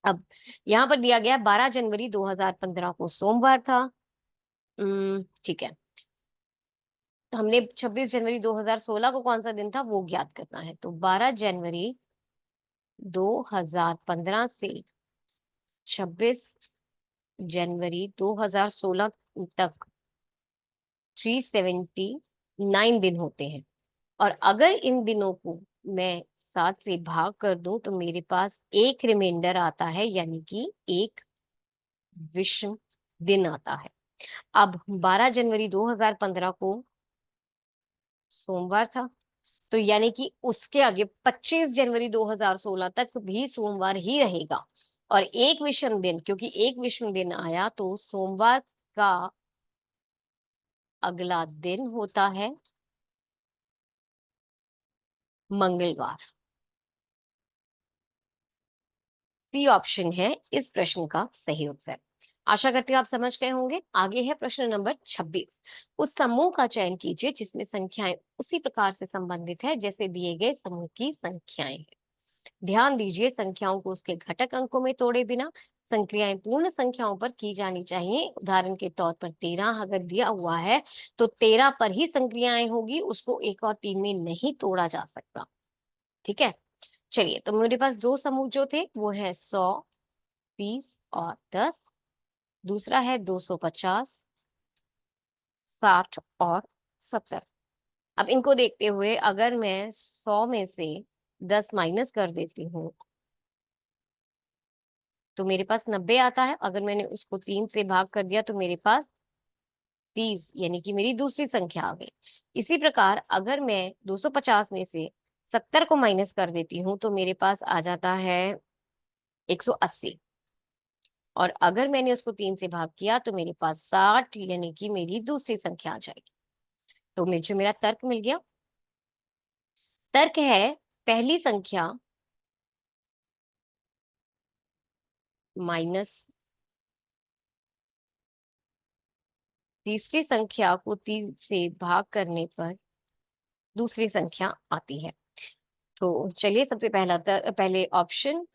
S1: अब यहाँ पर दिया गया 12 जनवरी 2015 को सोमवार था। ठीक है, तो हमने 26 जनवरी 2016 को कौन सा दिन था वो ज्ञात करना है। तो 12 जनवरी 2015 से 26 जनवरी 2016 तक 379 दिन होते हैं। और अगर इन दिनों को मैं 7 से भाग कर दूं, तो मेरे पास एक रिमाइंडर आता है, यानी कि एक विषम दिन आता है। अब 12 जनवरी 2015 को सोमवार था, तो यानी कि उसके आगे 25 जनवरी 2016 तक भी सोमवार ही रहेगा। और एक विषम दिन, क्योंकि एक विषम दिन आया, तो सोमवार का अगला दिन होता है मंगलवार। सी ऑप्शन है इस प्रश्न का सही उत्तर। आशा करती हूँ आप समझ गए होंगे। आगे है प्रश्न नंबर 26। उस समूह का चयन कीजिए जिसमें संख्याएं उसी प्रकार से संबंधित है जैसे दिए गए समूह की संख्याएं हैं। ध्यान दीजिए, संख्याओं को उसके घटक अंकों में तोड़े बिना संक्रियाएं पूर्ण संख्याओं पर की जानी चाहिए। उदाहरण के तौर पर 13 अगर दिया हुआ है, तो 13 पर ही संक्रियाएं होगी, उसको 1 और 3 में नहीं तोड़ा जा सकता। ठीक है, चलिए, तो मेरे पास दो समूह जो थे वो है 100, 30 और 10। दूसरा है 250, 60 और 70। अब इनको देखते हुए अगर मैं 100 में से 10 माइनस कर देती हूँ, तो मेरे पास 90 आता है। अगर मैंने उसको 3 से भाग कर दिया, तो मेरे पास 30, यानी कि मेरी दूसरी संख्या आ गई। इसी प्रकार अगर मैं 250 में से 70 को माइनस कर देती हूँ, तो मेरे पास आ जाता है 180। और अगर मैंने उसको 3 से भाग किया, तो मेरे पास 60, यानी कि मेरी दूसरी संख्या आ जाएगी। तो मुझे मेरा तर्क मिल गया। तर्क है, पहली संख्या माइनस तीसरी संख्या को 3 से भाग करने पर दूसरी संख्या आती है। तो चलिए, सबसे पहले ऑप्शन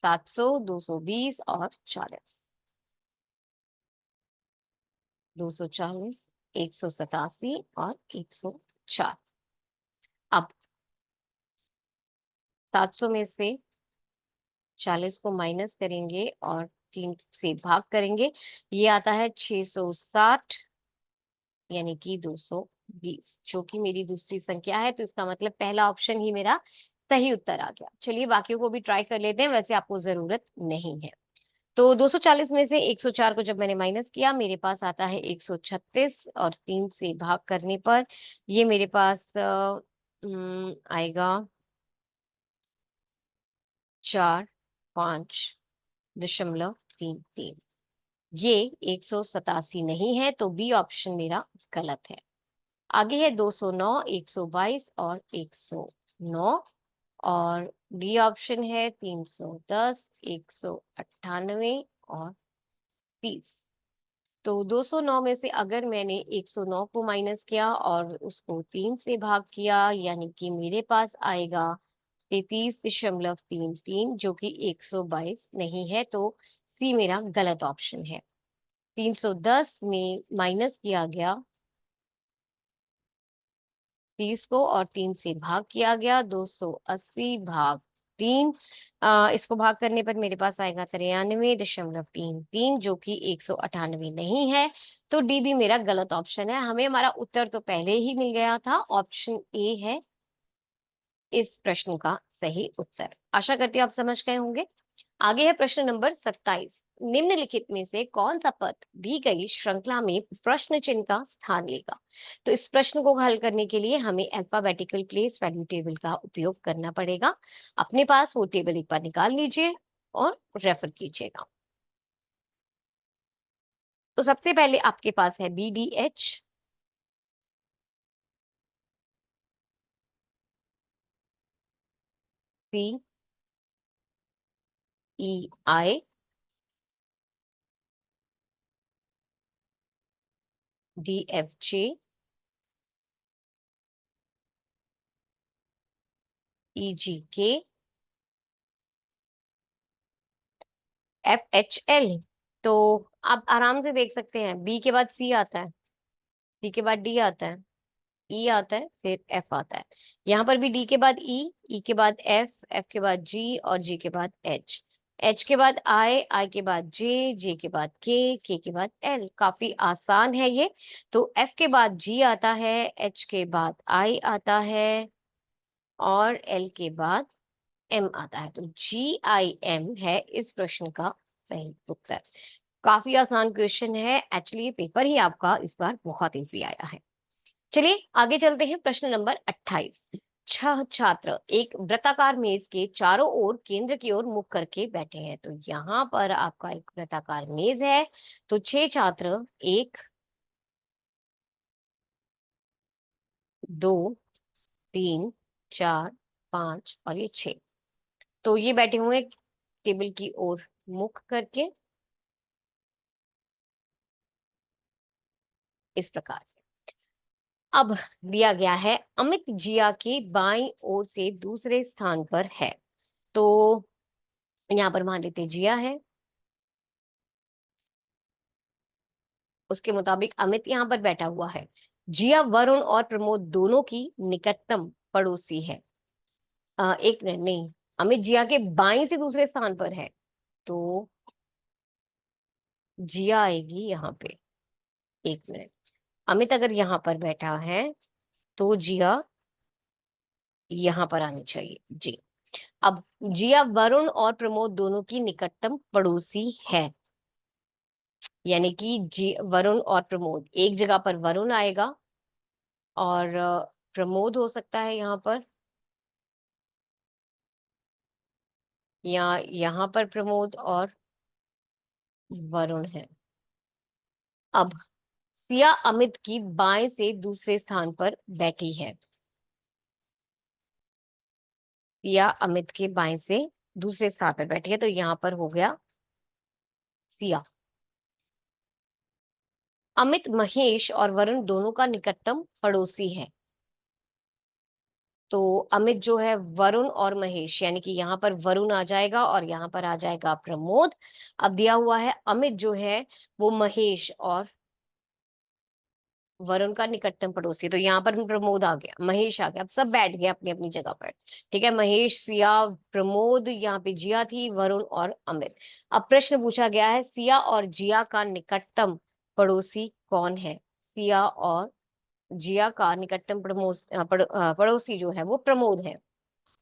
S1: 700, 220 और 40। 240, 187 और 104। अब 700 में से 40 को माइनस करेंगे और 3 से भाग करेंगे, ये आता है 660, यानी कि 220, जो कि मेरी दूसरी संख्या है। तो इसका मतलब पहला ऑप्शन ही मेरा सही उत्तर आ गया। चलिए, बाकियों को भी ट्राई कर लेते हैं, वैसे आपको जरूरत नहीं है। तो 240 में से 104 को जब मैंने माइनस किया मेरे पास आता है 136, और 3 से भाग करने पर ये मेरे पास आएगा 4.5.33। ये 187 नहीं है, तो बी ऑप्शन मेरा गलत है। आगे है 209, 122 और 109, और डी ऑप्शन है 310, 198 और 30। तो 209 में से अगर मैंने 109 को माइनस किया और उसको 3 से भाग किया, यानी कि मेरे पास आएगा 33.33, जो कि 122 नहीं है, तो सी मेरा गलत ऑप्शन है। 310 में माइनस किया गया 30 को और 3 से भाग किया गया 280/3। इसको भाग करने पर मेरे पास आएगा 93.33, जो कि 198 नहीं है, तो डी भी मेरा गलत ऑप्शन है। हमें हमारा उत्तर तो पहले ही मिल गया था, ऑप्शन ए है इस प्रश्न का सही उत्तर। आशा करती हूँ आप समझ गए होंगे। आगे है प्रश्न नंबर 27। निम्नलिखित में से कौन सा पद दी गई श्रृंखला में प्रश्न चिन्ह का स्थान लेगा? तो इस प्रश्न को हल करने के लिए हमें अल्फाबेटिकल प्लेस वैल्यू टेबल का उपयोग करना पड़ेगा। अपने पास वो टेबल एक बार निकाल लीजिए और रेफर कीजिएगा। तो सबसे पहले आपके पास है BDH, CEI, DFJ, EGK, FHL। तो आप आराम से देख सकते हैं, बी के बाद सी आता है, सी के बाद डी आता है, ई आता है, फिर एफ आता है। यहाँ पर भी डी के बाद ई के बाद एफ, एफ के बाद जी और जी के बाद एच, एच के बाद आई के बाद जे के बाद के के बाद एल। काफी आसान है ये। तो एफ के बाद जी आता है, एच के बाद आई आता है और एल के बाद एम आता है। तो GIM है इस प्रश्न का सही उत्तर। काफी आसान क्वेश्चन है, एक्चुअली ये पेपर ही आपका इस बार बहुत इजी आया है। चलिए आगे चलते हैं। प्रश्न नंबर 28। 6 छात्र एक वृत्ताकार मेज के चारों ओर केंद्र की ओर मुख करके बैठे हैं। तो यहाँ पर आपका एक वृत्ताकार मेज है, तो 6 छात्र, 1, 2, 3, 4, 5 और ये 6, तो ये बैठे हुए हैं टेबल की ओर मुख करके इस प्रकार से। अब दिया गया है अमित जिया के बाईं ओर से दूसरे स्थान पर है। तो यहाँ पर मान लेते जिया है, उसके मुताबिक अमित यहाँ पर बैठा हुआ है। जिया वरुण और प्रमोद दोनों की निकटतम पड़ोसी है। एक मिनट, नहीं, अमित जिया के बाईं से दूसरे स्थान पर है, तो जिया आएगी यहाँ पे। एक मिनट, अमित अगर यहाँ पर बैठा है तो जिया यहाँ पर आनी चाहिए जी। अब जिया वरुण और प्रमोद दोनों की निकटतम पड़ोसी है, यानी कि जी वरुण और प्रमोद, एक जगह पर वरुण आएगा और प्रमोद हो सकता है यहाँ पर, या यहाँ पर प्रमोद और वरुण है। अब सिया अमित की बाएं से दूसरे स्थान पर बैठी है, सिया अमित के बाएं से दूसरे स्थान पर बैठी है, तो यहाँ पर हो गया सिया। अमित महेश और वरुण दोनों का निकटतम पड़ोसी है, तो अमित जो है वरुण और महेश, यानी कि यहाँ पर वरुण आ जाएगा और यहाँ पर आ जाएगा प्रमोद। अब दिया हुआ है अमित जो है वो महेश और वरुण का निकटतम पड़ोसी, तो यहाँ पर प्रमोद आ गया, महेश आ गया। अब सब बैठ गए अपनी अपनी जगह पर, ठीक है। महेश, सिया, प्रमोद, यहाँ पे जिया थी, वरुण और अमित। अब प्रश्न पूछा गया है सिया और जिया का निकटतम पड़ोसी कौन है? सिया और जिया का निकटतम पड़ोसी जो है वो प्रमोद है।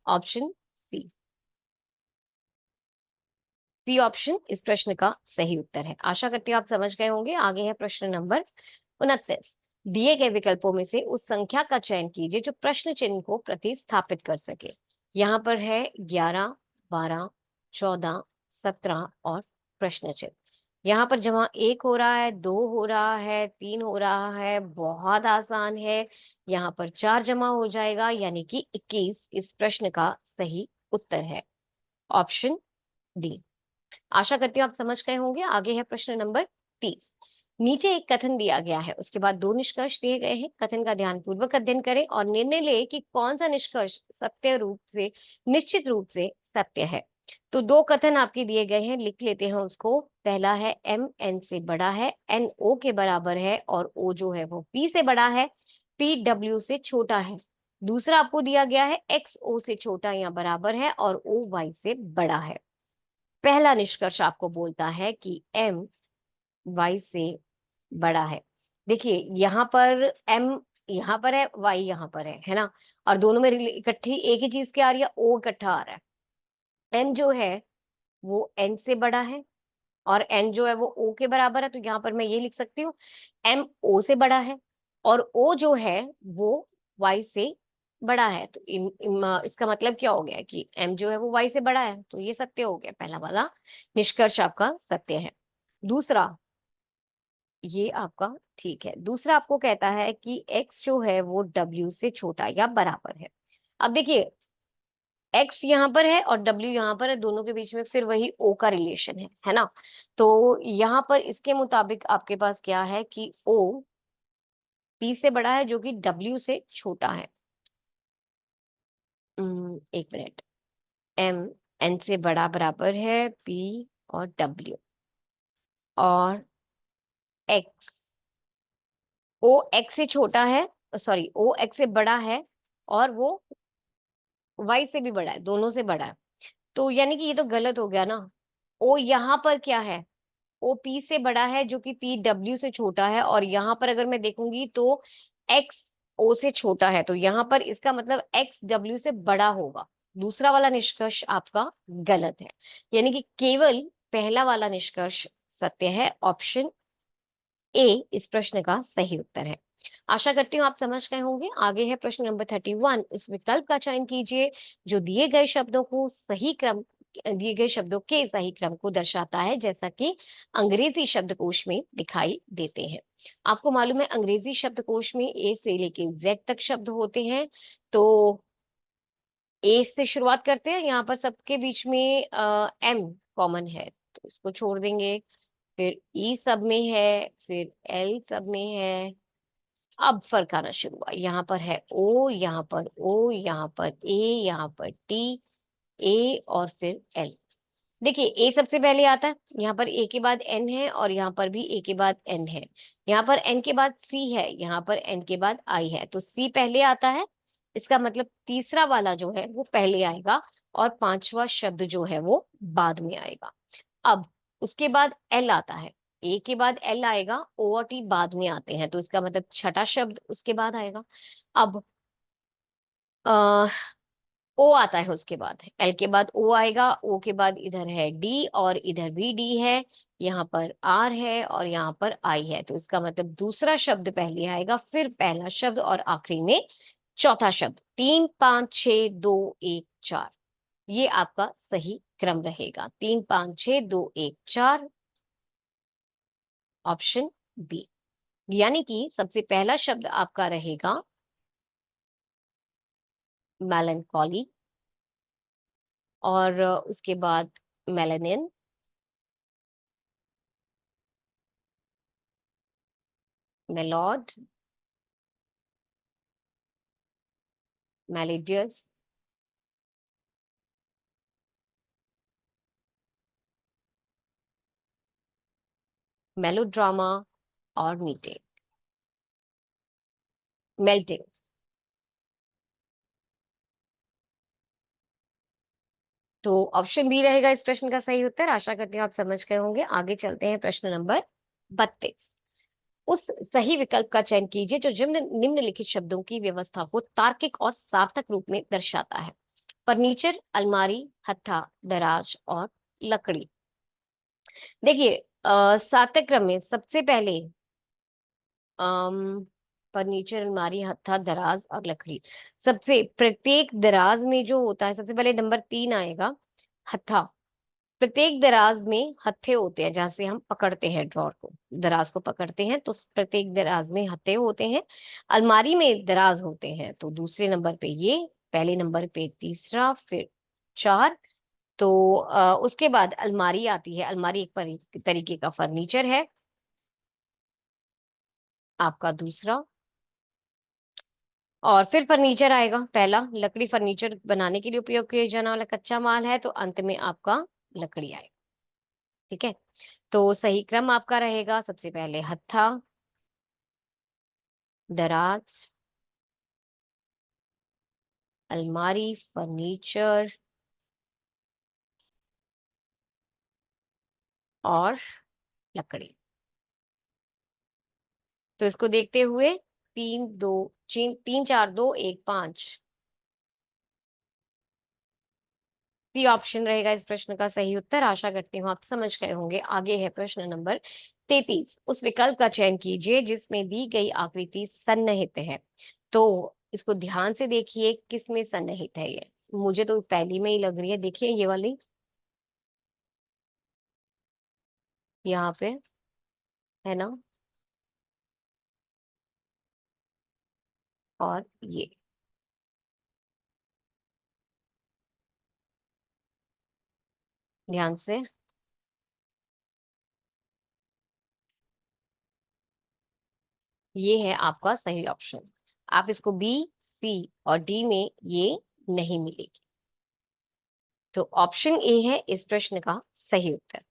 S1: ऑप्शन सी, सी ऑप्शन इस प्रश्न का सही उत्तर है। आशा करती हूँ आप समझ गए होंगे। आगे है प्रश्न नंबर 29। दिए गए विकल्पों में से उस संख्या का चयन कीजिए जो प्रश्न चिन्ह को प्रतिस्थापित कर सके। यहाँ पर है 11, 12, 14, 17 और प्रश्न चिन्ह। यहाँ पर जहाँ 1 हो रहा है, 2 हो रहा है, 3 हो रहा है, बहुत आसान है। यहाँ पर 4 जमा हो जाएगा, यानी कि 21 इस प्रश्न का सही उत्तर है। Option D. आशा करती हूँ आप समझ गए होंगे। आगे है प्रश्न नंबर 30। नीचे एक कथन दिया गया है, उसके बाद 2 निष्कर्ष दिए गए हैं। कथन का ध्यानपूर्वक अध्ययन करें और निर्णय लें कि कौन सा निष्कर्ष निश्चित रूप से सत्य है। तो 2 कथन आपके दिए गए हैं, लिख लेते हैं उसको। पहला है m n से बड़ा है, n o के बराबर है और o जो है वो p से बड़ा है, p w से छोटा है। दूसरा आपको दिया गया है x o से छोटा या बराबर है और o y से बड़ा है। पहला निष्कर्ष आपको बोलता है कि m y से बड़ा है। देखिए यहाँ पर m यहाँ पर है, y यहाँ पर है ना। और दोनों में इकट्ठी एक ही चीज क्या आ रही है, o इकट्ठा आ रहा है। m जो है वो n से बड़ा है और n जो है वो o के बराबर है। तो यहाँ पर मैं ये लिख सकती हूँ m o से बड़ा है और o जो है वो y से बड़ा है। तो इसका मतलब क्या हो गया कि m जो है वो y से बड़ा है, तो ये सत्य हो गया। पहला वाला निष्कर्ष आपका सत्य है। दूसरा, ये आपका ठीक है। दूसरा आपको कहता है कि x जो है वो w से छोटा या बराबर है। अब देखिए x यहाँ पर है और w यहाँ पर है, दोनों के बीच में फिर वही o का रिलेशन है ना। तो यहाँ पर इसके मुताबिक आपके पास क्या है कि o p से बड़ा है जो कि w से छोटा है। एक मिनट। m n से बड़ा बराबर है p और w, और x o x से छोटा है, सॉरी o x से बड़ा है और वो y से भी बड़ा है, दोनों से बड़ा है। तो यानी कि ये तो गलत हो गया ना। o यहाँ पर क्या है, ओ पी से बड़ा है जो कि पी डब्ल्यू से छोटा है, और यहाँ पर अगर मैं देखूंगी तो एक्स ओ से छोटा है, तो यहाँ पर इसका मतलब एक्स डब्ल्यू से बड़ा होगा। दूसरा वाला निष्कर्ष आपका गलत है, यानी कि केवल पहला वाला निष्कर्ष सत्य है। ऑप्शन ए इस प्रश्न का सही उत्तर है। आशा करती हूँ आप समझ गए होंगे। आगे है प्रश्न नंबर 31। उस विकल्प का चयन कीजिए जो दिए गए शब्दों के सही क्रम को दर्शाता है, जैसा कि अंग्रेजी शब्दकोश में दिखाई देते हैं। आपको मालूम है अंग्रेजी शब्दकोश में ए से लेके जेड तक शब्द होते हैं। तो ए से शुरुआत करते हैं। यहाँ पर सबके बीच में एम कॉमन है, तो इसको छोड़ देंगे। फिर ई सब में है, फिर एल सब में है। अब फर्क आना शुरू हुआ। यहाँ पर है ओ, यहाँ पर ओ, यहाँ पर ए, यहाँ पर टी, ए और फिर एल। देखिए ए सबसे पहले आता है, यहाँ पर ए के बाद एन है और यहाँ पर भी ए के बाद एन है। यहाँ पर एन के बाद सी है, यहाँ पर एन के बाद आई है, तो सी पहले आता है। इसका मतलब तीसरा वाला जो है वो पहले आएगा और पांचवा शब्द जो है वो बाद में आएगा। अब उसके बाद एल आता है, ए के बाद एल आएगा, ओ और टी बाद में आते हैं, तो इसका मतलब छठा शब्द उसके बाद आएगा। अब ओ आता है, उसके बाद एल के बाद ओ आएगा, ओ के बाद इधर है डी और इधर भी डी है, यहाँ पर आर है और यहाँ पर आई है, तो इसका मतलब दूसरा शब्द पहले आएगा, फिर पहला शब्द और आखिरी में चौथा शब्द। 3 5 6 2 1 4, ये आपका सही क्रम रहेगा। 3 5 6 2 1 4, ऑप्शन बी। यानी कि सबसे पहला शब्द आपका रहेगा मेलनकॉली, और उसके बाद मेलानिन, मेलॉड, मेलिडियस, मेलोड्रामा और मेल्टिंग। तो ऑप्शन बी रहेगा इस प्रश्न का सही उत्तर। आशा करती हूँ आप समझ गए होंगे। आगे चलते हैं प्रश्न नंबर 32। उस सही विकल्प का चयन कीजिए जो निम्नलिखित शब्दों की व्यवस्था को तार्किक और सार्थक रूप में दर्शाता है। फर्नीचर, अलमारी, हत्था, दराज और लकड़ी। देखिए सातक क्रम में सबसे पहले फर्नीचर, अलमारी, हत्था, दराज और लकड़ी। सबसे प्रत्येक दराज में जो होता है, सबसे पहले नंबर 3 आएगा हत्था। प्रत्येक दराज में हत्थे होते हैं, जहां से हम पकड़ते हैं ड्रॉर को, दराज को पकड़ते हैं, तो प्रत्येक दराज में हत्थे होते हैं। अलमारी में दराज होते हैं, तो दूसरे नंबर पे ये, पहले नंबर पे तीसरा, फिर 4। तो उसके बाद अलमारी आती है। अलमारी एक तरीके का फर्नीचर है, आपका दूसरा। और फिर फर्नीचर आएगा पहला। लकड़ी फर्नीचर बनाने के लिए उपयोग किया जाने वाला कच्चा माल है, तो अंत में आपका लकड़ी आएगा। ठीक है, तो सही क्रम आपका रहेगा, सबसे पहले हत्था, दराज, अलमारी, फर्नीचर और लकड़ी। तो इसको देखते हुए 3 4 2 1 5 सी ऑप्शन रहेगा इस प्रश्न का सही उत्तर। आशा करती हूँ आप समझ गए होंगे। आगे है प्रश्न नंबर 33। उस विकल्प का चयन कीजिए जिसमें दी गई आकृति सन्निहित है। तो इसको ध्यान से देखिए, किसमें सन्निहित है ये। मुझे तो पहली में ही लग रही है, देखिए ये वाली, यहाँ पे है ना, और ये। ध्यान से, ये है आपका सही ऑप्शन। आप इसको बी, सी और डी में ये नहीं मिलेगी। तो ऑप्शन ए है इस प्रश्न का सही उत्तर।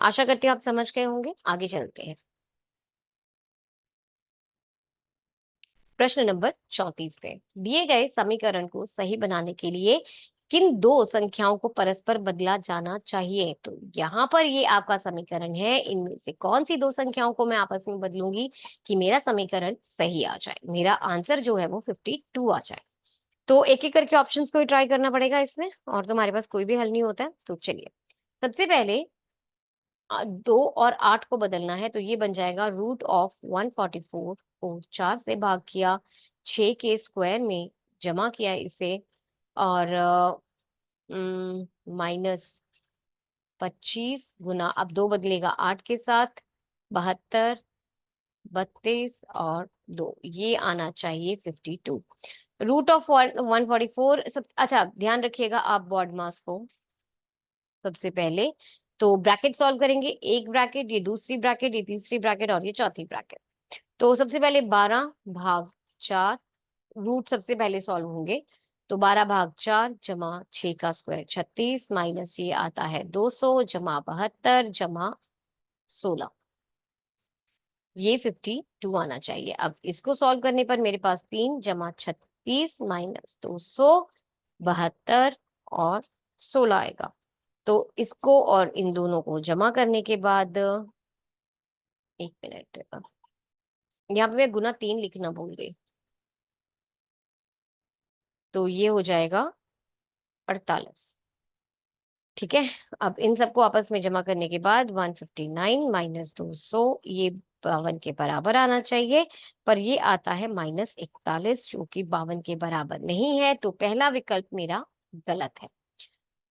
S1: आशा करती हूँ आप समझ गए होंगे। आगे चलते हैं प्रश्न नंबर 34 पे। दिए गए समीकरण को सही बनाने के लिए किन दो संख्याओं को परस्पर बदला जाना चाहिए। तो यहाँ पर ये आपका समीकरण है, इनमें से कौन सी दो संख्याओं को मैं आपस में बदलूंगी कि मेरा समीकरण सही आ जाए, मेरा आंसर जो है वो 52 आ जाए। तो एक एक करके ऑप्शंस को ही ट्राई करना पड़ेगा इसमें, और तो हमारे पास कोई भी हल नहीं होता है। तो चलिए, सबसे पहले 2 और 8 को बदलना है, तो ये बन जाएगा √144 को 4 से भाग किया, 6 के स्क्वायर में जमा किया इसे, और -25 गुना, अब 2 बदलेगा 8 के साथ, 72, 32 और 2, ये आना चाहिए 52। √144 सब। अच्छा, ध्यान रखिएगा आप बॉड मास को। सबसे पहले तो ब्रैकेट सॉल्व करेंगे, एक ब्रैकेट, ये दूसरी ब्रैकेट, ये तीसरी ब्रैकेट और ये चौथी ब्रैकेट। तो सबसे पहले 12/4, रूट सबसे पहले सॉल्व होंगे। तो 12/4 जमा 6 का स्क्वायर 36, माइनस ये आता है 200, जमा 72, जमा 16, ये 52 आना चाहिए। अब इसको सॉल्व करने पर मेरे पास 3 जमा 36 माइनस 272 और 16 आएगा। तो इसको और इन दोनों को जमा करने के बाद, एक मिनट, यहाँ पे मैं गुना 3 लिखना भूल गई। तो ये हो जाएगा 48। ठीक है, अब इन सबको आपस में जमा करने के बाद 159 माइनस 200, ये 52 के बराबर आना चाहिए, पर ये आता है -41, जो कि 52 के बराबर नहीं है। तो पहला विकल्प मेरा गलत है।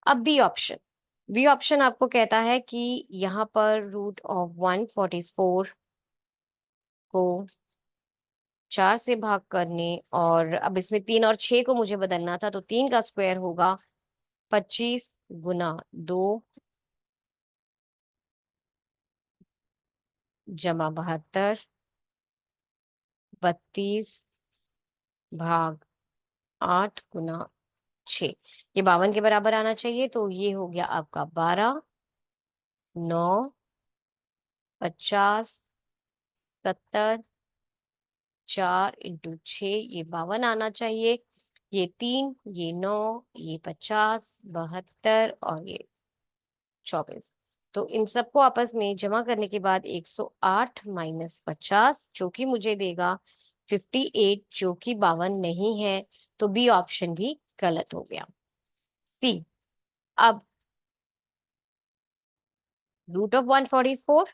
S1: अब बी ऑप्शन। बी ऑप्शन आपको कहता है कि यहाँ पर √144 को 4 से भाग करने, और अब इसमें 3 और 6 को मुझे बदलना था, तो 3 का स्क्वायर होगा 25 गुना 2 जमा 72, 32/8 गुना 6, ये 52 के बराबर आना चाहिए। तो ये हो गया आपका 12, 9, 50, 70, 4 × 6, ये 52 आना चाहिए। ये 3, ये 9, ये 50, 72 और ये 24। तो इन सबको आपस में जमा करने के बाद 108 माइनस 50, जो कि मुझे देगा 58, जो कि 52 नहीं है। तो बी ऑप्शन भी गलत हो गया। सी। अब रूट ऑफ 144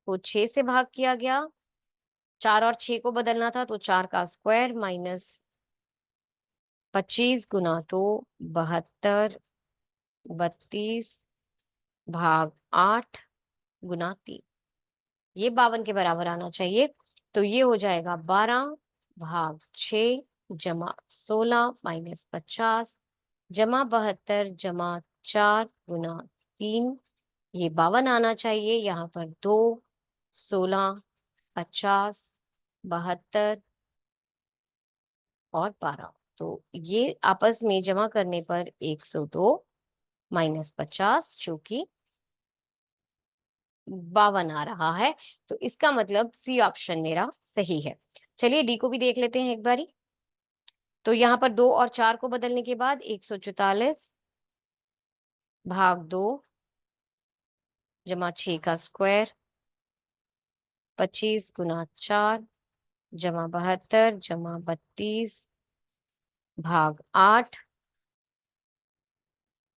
S1: को 6 से भाग किया गया, 4 और 6 को बदलना था तो 4 का स्क्वायर माइनस 25 गुना तो 72, 32 भाग 8 गुना 3, ये 52 के बराबर आना चाहिए। तो ये हो जाएगा 12 भाग 6 जमा 16 माइनस 50 जमा 72 जमा 4 गुना 3, ये 52 आना चाहिए। यहाँ पर 2, 16, 50, 72 और 12, तो ये आपस में जमा करने पर 102 माइनस 50 जो कि 52 आ रहा है। तो इसका मतलब सी ऑप्शन मेरा सही है। चलिए डी को भी देख लेते हैं एक बारी। तो यहाँ पर 2 और 4 को बदलने के बाद 144 भाग 2 जमा 6 का स्क्वायर 25 गुना 4 जमा 72 जमा 32 भाग 8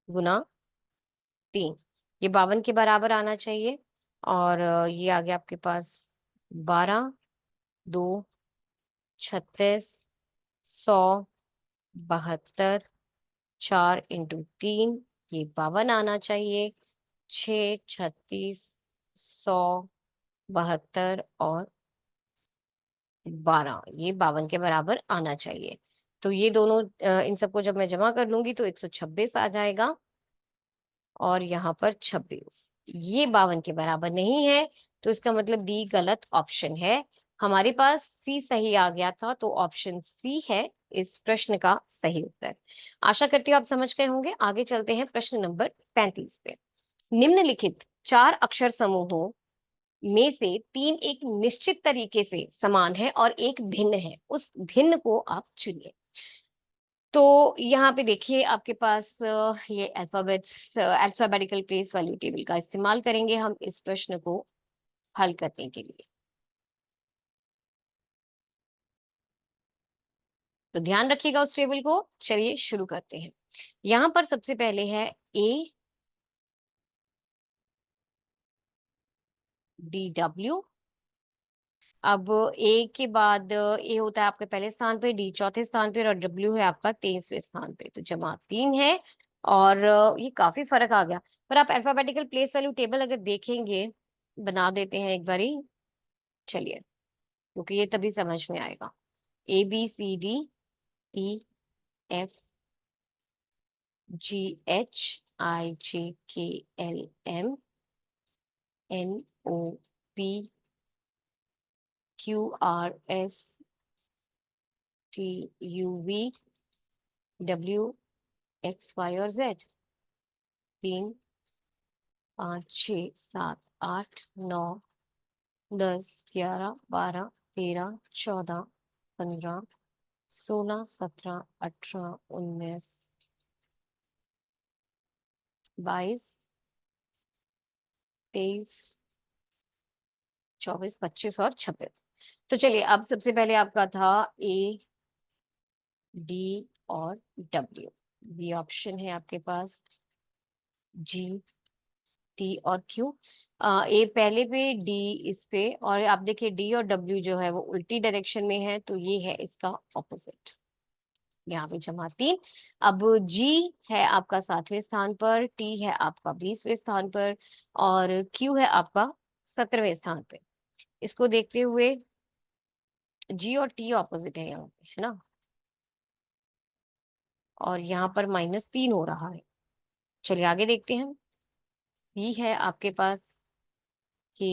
S1: गुना 3, ये 52 के बराबर आना चाहिए। और ये आ गया आपके पास 12, 2, 36, 100, 72, 4 इंटू 3, ये 52 आना चाहिए। 6, 36, 100, 72 और 12, ये 52 के बराबर आना चाहिए। तो ये दोनों इन सबको जब मैं जमा कर लूंगी तो 126 आ जाएगा और यहाँ पर 26, ये 52 के बराबर नहीं है। तो इसका मतलब डी गलत ऑप्शन है। हमारे पास सी सही आ गया था, तो ऑप्शन सी है इस प्रश्न का सही उत्तर। आशा करती हूँ आप समझ गए होंगे। आगे चलते हैं प्रश्न नंबर 35 पे। निम्नलिखित 4 अक्षर समूहों में से 3 एक निश्चित तरीके से समान है और एक भिन्न है, उस भिन्न को आप चुनिए। तो यहाँ पे देखिए आपके पास ये अल्फाबेटिकल प्लेस वैल्यू टेबल का इस्तेमाल करेंगे हम इस प्रश्न को हल करने के लिए। तो ध्यान रखिएगा उस टेबल को। चलिए शुरू करते हैं। यहाँ पर सबसे पहले है ए डी डब्ल्यू। अब ए के बाद ए होता है आपके पहले स्थान पे, डी चौथे स्थान पे और डब्ल्यू है आपका 23वें स्थान पे, तो जमा 3 है। और ये काफी फर्क आ गया। पर आप अल्फाबेटिकल प्लेस वैल्यू टेबल अगर देखेंगे, बना देते हैं एक बारी, चलिए, क्योंकि ये तभी समझ में आएगा। A B C D E F G H I J K L M N O P Q R S T U V W X Y और जेड। 3, 5, 6, 7, 8, 9, 10, 11, 12, 13, 14, 15, 16, 17, 18, 19, 22, 23, 24, 25 और 26। तो चलिए अब सबसे पहले आपका था ए डी और डब्ल्यू। बी ऑप्शन है आपके पास जी टी और क्यू। ए पहले पे डी इस पे, और आप देखिए डी और डब्ल्यू जो है वो उल्टी डायरेक्शन में है, तो ये है इसका ऑपोजिट, यहाँ पे जमा 3। अब जी है आपका 7वें स्थान पर, टी है आपका 20वें स्थान पर और क्यू है आपका 17वें स्थान पे। इसको देखते हुए जी और टी ऑपोजिट है यहाँ पे, है ना, और यहाँ पर -3 हो रहा है। चलिए आगे देखते हैं। सी है आपके पास के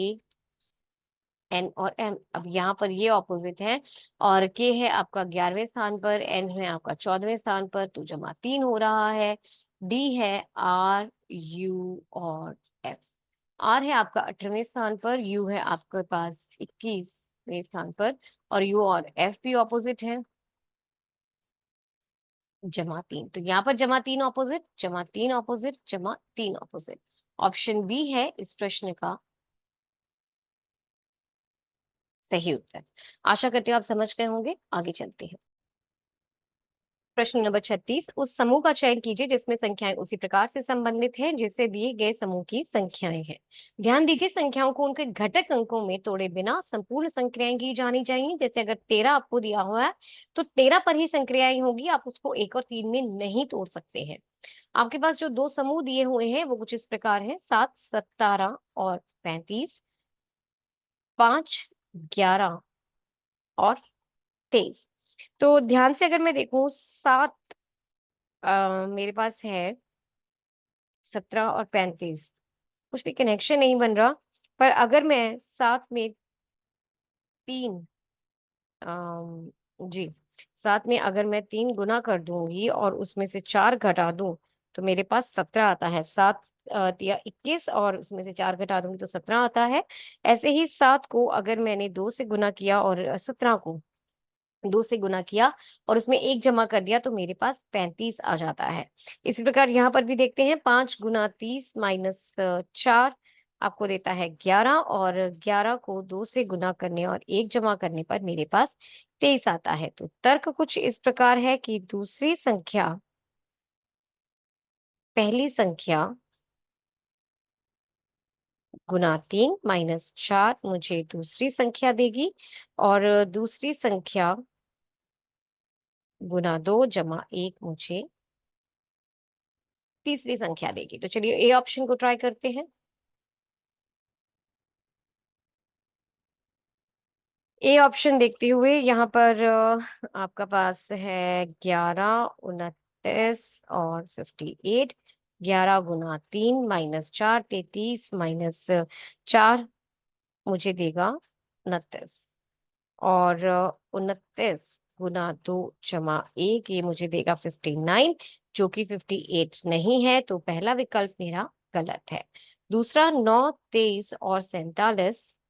S1: एन और एम, अब यहाँ पर ये ऑपोजिट है। और के है आपका 11वें स्थान पर, एन है आपका 14वें स्थान पर, तो जमा 3 हो रहा है। डी है आर यू और एफ। आर है आपका 18वें स्थान पर, यू है आपके पास 21वें स्थान पर और यू और एफ भी ऑपोजिट है, जमा 3। तो यहाँ पर जमा 3 ऑपोजिट, जमा 3 ऑपोजिट, जमा 3 ऑपोजिट। ऑप्शन बी है इस प्रश्न का सही उत्तर। आशा करती हूँ आप समझ गए होंगे। आगे चलते हैं। प्रश्न नंबर 36, उस समूह का चयन कीजिए जिसमें संख्याएं उसी प्रकार से संबंधित हैं जैसे दिए गए समूह की संख्याएं हैं। ध्यान दीजिए, संख्याओं को उनके घटक अंकों में तोड़े बिना संपूर्ण संक्रियाएं की जानी चाहिए। जैसे अगर 13 आपको दिया हुआ है तो 13 पर ही संक्रियाएं होगी, आप उसको 1 और 3 में नहीं तोड़ सकते हैं। आपके पास जो दो समूह दिए हुए हैं वो कुछ इस प्रकार है, 7, 17 और 35, 5, 11 और 23। तो ध्यान से अगर मैं देखूं, 7 मेरे पास है, 17 और 35, कुछ भी कनेक्शन नहीं बन रहा। पर अगर मैं 7 में 3, जी, 7 में अगर मैं 3 गुना कर दूंगी और उसमें से 4 घटा दूं तो मेरे पास 17 आता है। 7 तिया 21 और उसमें से 4 घटा दूंगी तो 17 आता है। ऐसे ही 7 को अगर मैंने 2 से गुना किया और 17 को 2 से गुना किया और उसमें 1 जमा कर दिया तो मेरे पास 35 आ जाता है। इसी प्रकार यहाँ पर भी देखते हैं, 5 गुना 30 माइनस 4 आपको देता है 11, और 11 को 2 से गुना करने और 1 जमा करने पर मेरे पास 23 आता है। तो तर्क कुछ इस प्रकार है कि दूसरी संख्या पहली संख्या गुना 3 माइनस 4 मुझे दूसरी संख्या देगी, और दूसरी संख्या गुना 2 जमा 1 मुझे तीसरी संख्या देगी। तो चलिए ए ऑप्शन को ट्राई करते हैं। ए ऑप्शन देखते हुए यहाँ पर आपका पास है 11, 29 और 58। 11 गुना 3 माइनस 4 33 माइनस 4 मुझे देगा 29, और 29 गुना 2 जमा 1 ये मुझे देगा 59, जो कि 58 नहीं है। तो पहला विकल्प मेरा गलत है। दूसरा 9, 23 और 47,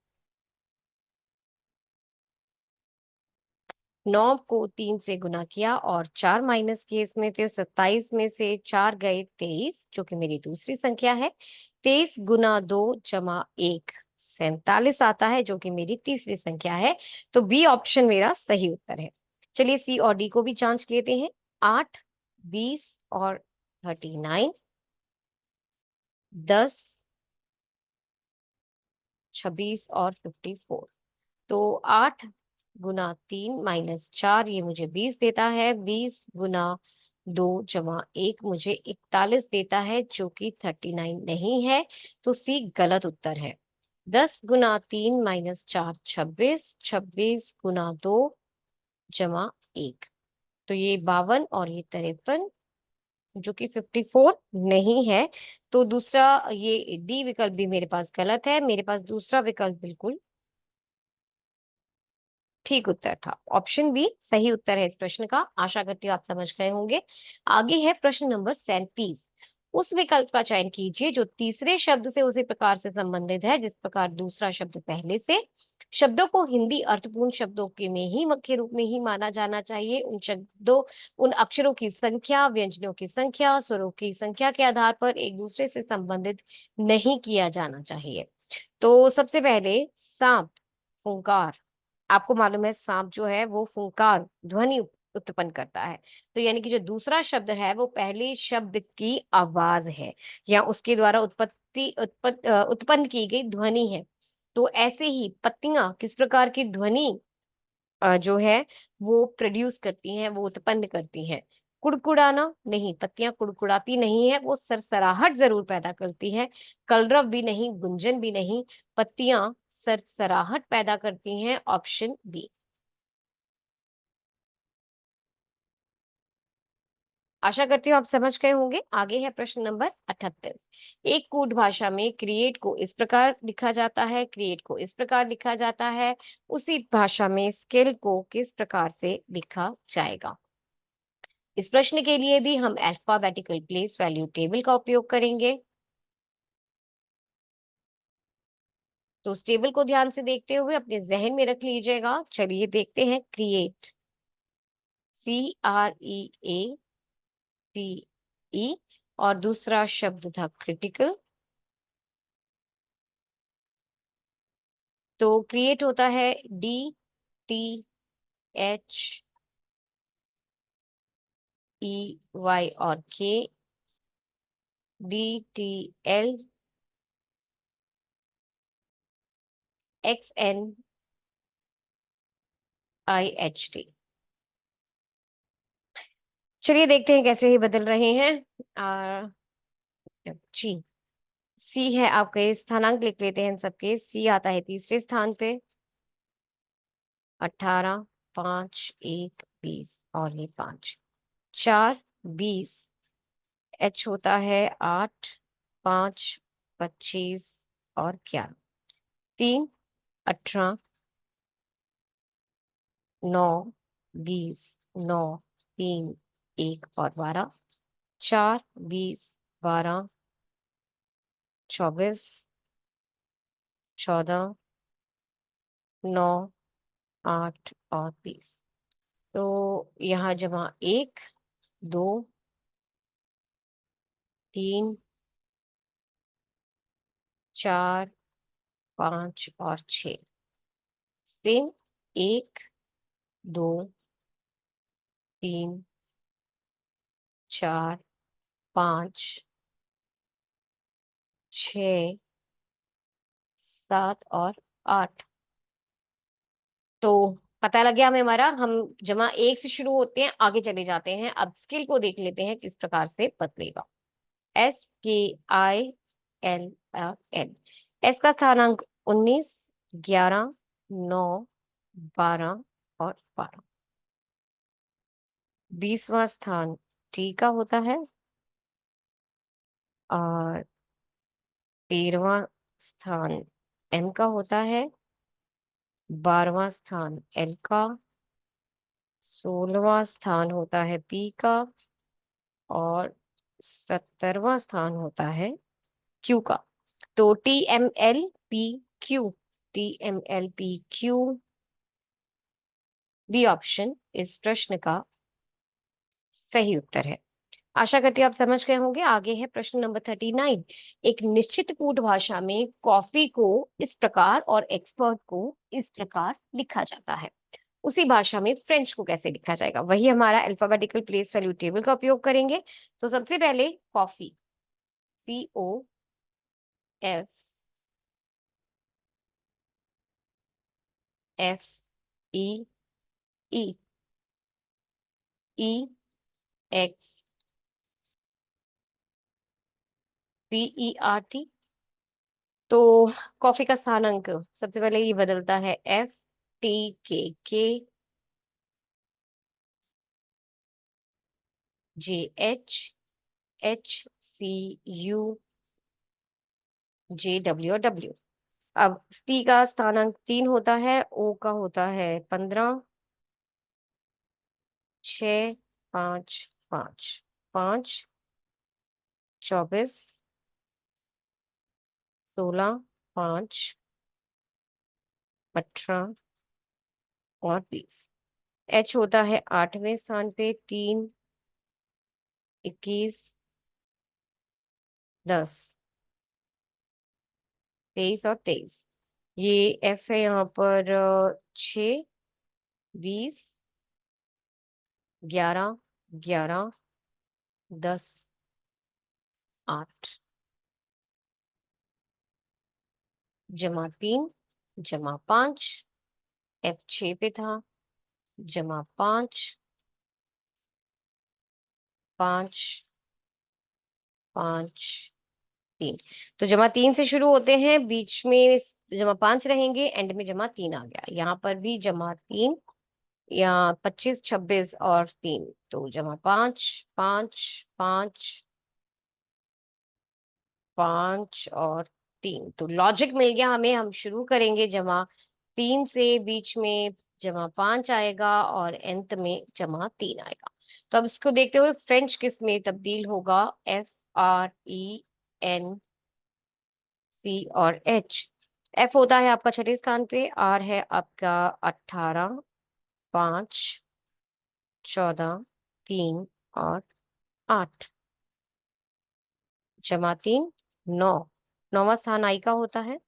S1: 9 को 3 से गुना किया और 4 माइनस किए इसमें, तो 27 में से 4 गए 23, जो कि मेरी दूसरी संख्या है। 23 गुना 2 जमा 1 47 आता है, जो कि मेरी तीसरी संख्या है। तो बी ऑप्शन मेरा सही उत्तर है। चलिए सी और डी को भी जांच लेते हैं। 8, 20 और 39, 10, 26 और 54। तो 8 गुना 3 माइनस 4 ये मुझे 20 देता है। 20 गुना 2 जमा 1 मुझे 41 देता है, जो कि 39 नहीं है। तो सी गलत उत्तर है। 10 गुना 3 माइनस 4 26, 26 गुना 2 जमा 1, तो ये 52 और ये 53, जो कि 54 नहीं है। तो दूसरा ये डी विकल्प भी मेरे पास गलत है। मेरे पास दूसरा विकल्प बिल्कुल ठीक उत्तर था। ऑप्शन बी सही उत्तर है इस प्रश्न का। आशा करती हूँ आप समझ गए होंगे। आगे है प्रश्न नंबर 37। उस विकल्प का चयन कीजिए जो तीसरे शब्द से उसी प्रकार से संबंधित है जिस प्रकार दूसरा शब्द पहले से। शब्दों को हिंदी अर्थपूर्ण शब्दों के में ही मुख्य रूप में ही माना जाना चाहिए। उन शब्दों, उन अक्षरों की संख्या, व्यंजनों की संख्या, स्वरों की संख्या के आधार पर एक दूसरे से संबंधित नहीं किया जाना चाहिए। तो सबसे पहले सांप, फुंकार। आपको मालूम है सांप जो है वो फुंकार ध्वनि उत्पन्न करता है। तो यानी कि जो दूसरा शब्द है वो पहले शब्द की आवाज है या उसके द्वारा उत्पन्न की गई ध्वनि है। तो ऐसे ही पत्तियां किस प्रकार की ध्वनि जो है वो प्रोड्यूस करती हैं, वो उत्पन्न करती हैं। कुड़कुड़ाना नहीं, पत्तियां कुड़कुड़ाती नहीं है, वो सरसराहट जरूर पैदा करती है। कलरव भी नहीं, गुंजन भी नहीं, पत्तियां सरसराहट पैदा करती हैं। Option B. आशा करती हूँ आप समझ गए होंगे। आगे है प्रश्न नंबर 38। एक कूट भाषा में क्रिएट को इस प्रकार लिखा जाता है, क्रिएट को इस प्रकार लिखा जाता है। उसी भाषा में स्किल को किस प्रकार से लिखा जाएगा। इस प्रश्न के लिए भी हम अल्फाबेटिकल प्लेस वैल्यू टेबल का उपयोग करेंगे। तो उस टेबल को ध्यान से देखते हुए अपने जहन में रख लीजिएगा। चलिए देखते हैं। क्रिएट, CREATE, और दूसरा शब्द था क्रिटिकल। तो क्रिएट होता है DTH ई वाई और K, D T L, X N I H T. चलिए देखते हैं कैसे ही बदल रहे हैं। आ, जी, सी है आपके, स्थानांक लिख लेते हैं इन सबके। सी आता है तीसरे स्थान पे, 18, 5, 1, 20 और ये 5, 4, 20। एच होता है 8, 5, 25 और 11, 3, 18, 9, 20, 9, 3, 1 और 12, 4, 20, 12, 24, 14, 9, 8 और 20। तो यहाँ जमा 1, 2, 3, 4, 5 और 6, सेम, 1, 2, 3, 4, 5, 6, 7 और 8। तो पता लग गया हमें हमारा। हम जमा 1 से शुरू होते हैं, आगे चले जाते हैं। अब स्किल को देख लेते हैं किस प्रकार से बदलेगा। SKILL। एस का स्थानांक 19, 11, 9, 12 और 12। 20वां स्थान टी का होता है और 13वां स्थान एम का होता है। 12वां स्थान एल का। 16वां स्थान होता है पी का और 17वां स्थान होता है क्यू का। तो TMLPQ बी ऑप्शन इस प्रश्न का सही उत्तर है। आशा करती हूँ आप समझ गए होंगे। आगे है प्रश्न नंबर 39। एक निश्चित कूट भाषा में कॉफी को इस प्रकार और एक्सपर्ट को इस प्रकार लिखा जाता है। उसी भाषा में फ्रेंच को कैसे लिखा जाएगा? वही हमारा अल्फाबेटिकल प्लेस वैल्यू टेबल का उपयोग करेंगे। तो सबसे पहले कॉफी, COFFEE, EXPERT। तो कॉफी का स्थानांक सबसे पहले ये बदलता है FTKK, JHHCU, JW और W। अब सी का स्थानांक 3 होता है, ओ का होता है 15, 6, 5, 5, 5, 24, 16, 5, 18 और 20। एच होता है 8वें स्थान पे, 3, 21, 10, 23 और 23। ये एफ है यहाँ पर 6, 20, 11, 11, 10, 8, जमा 3, जमा 5। एफ 6 पे था, जमा 5, 5, 5, 3। तो जमा 3 से शुरू होते हैं, बीच में जमा 5 रहेंगे, एंड में जमा 3 आ गया। यहाँ पर भी जमा 3, या 25, 26 और 3। तो जमा 5, 5, 5, 5 और 3। तो लॉजिक मिल गया हमें। हम शुरू करेंगे जमा 3 से, बीच में जमा 5 आएगा और अंत में जमा 3 आएगा। तो अब इसको देखते हुए फ्रेंच किस में तब्दील होगा? FRENC और H। एफ होता है आपका छठे स्थान पे, आर है आपका 18, 5, 14, 3 और 8, जमा 3, 9। 9वां स्थान आई का होता है,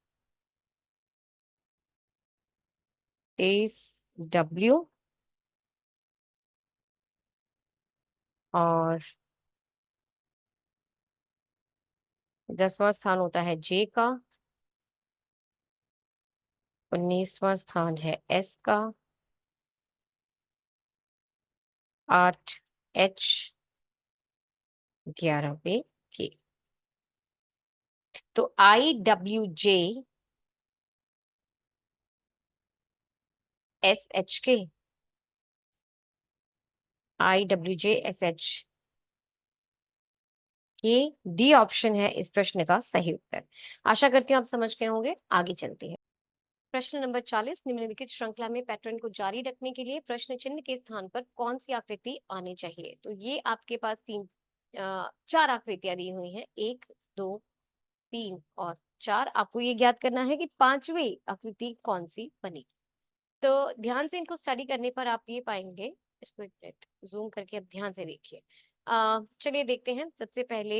S1: 23, W और 10वां स्थान होता है जे का, 19वां स्थान है एस का, 8 एच, 11 पे के। तो IWJ SH IWJ SH ये डी ऑप्शन है इस प्रश्न का सही उत्तर। आशा करती हूँ आप समझ गए होंगे। आगे चलते हैं। प्रश्न नंबर 40, निम्नलिखित श्रृंखला में पैटर्न को जारी रखने के लिए प्रश्न चिन्ह के स्थान पर कौन सी आकृति आनी चाहिए। तो ये आपके पास चार आकृतियां दी हुई हैं, 1 2 3 और 4। आपको ये ज्ञात करना है कि पांचवी आकृति कौन सी बनेगी। तो ध्यान से इनको स्टडी करने पर आप ये पाएंगे। इसको एक मिनट जूम करके अब ध्यान से देखिए। चलिए देखते हैं। सबसे पहले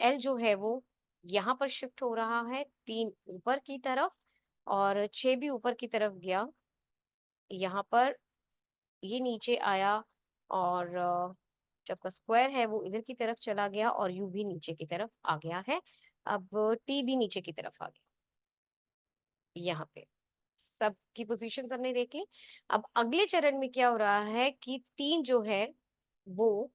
S1: एल जो है वो यहाँ पर शिफ्ट हो रहा है, 3 ऊपर की तरफ और 6 भी ऊपर की तरफ गया। यहाँ पर ये नीचे आया और जो आपका स्क्वायर है वो इधर की तरफ चला गया और यू भी नीचे की तरफ आ गया है। अब टी भी नीचे की तरफ आ गया यहाँ पे। सबकी पोजीशन हमने देख ली। अब अगले चरण में क्या हो रहा है कि 3 जो है वो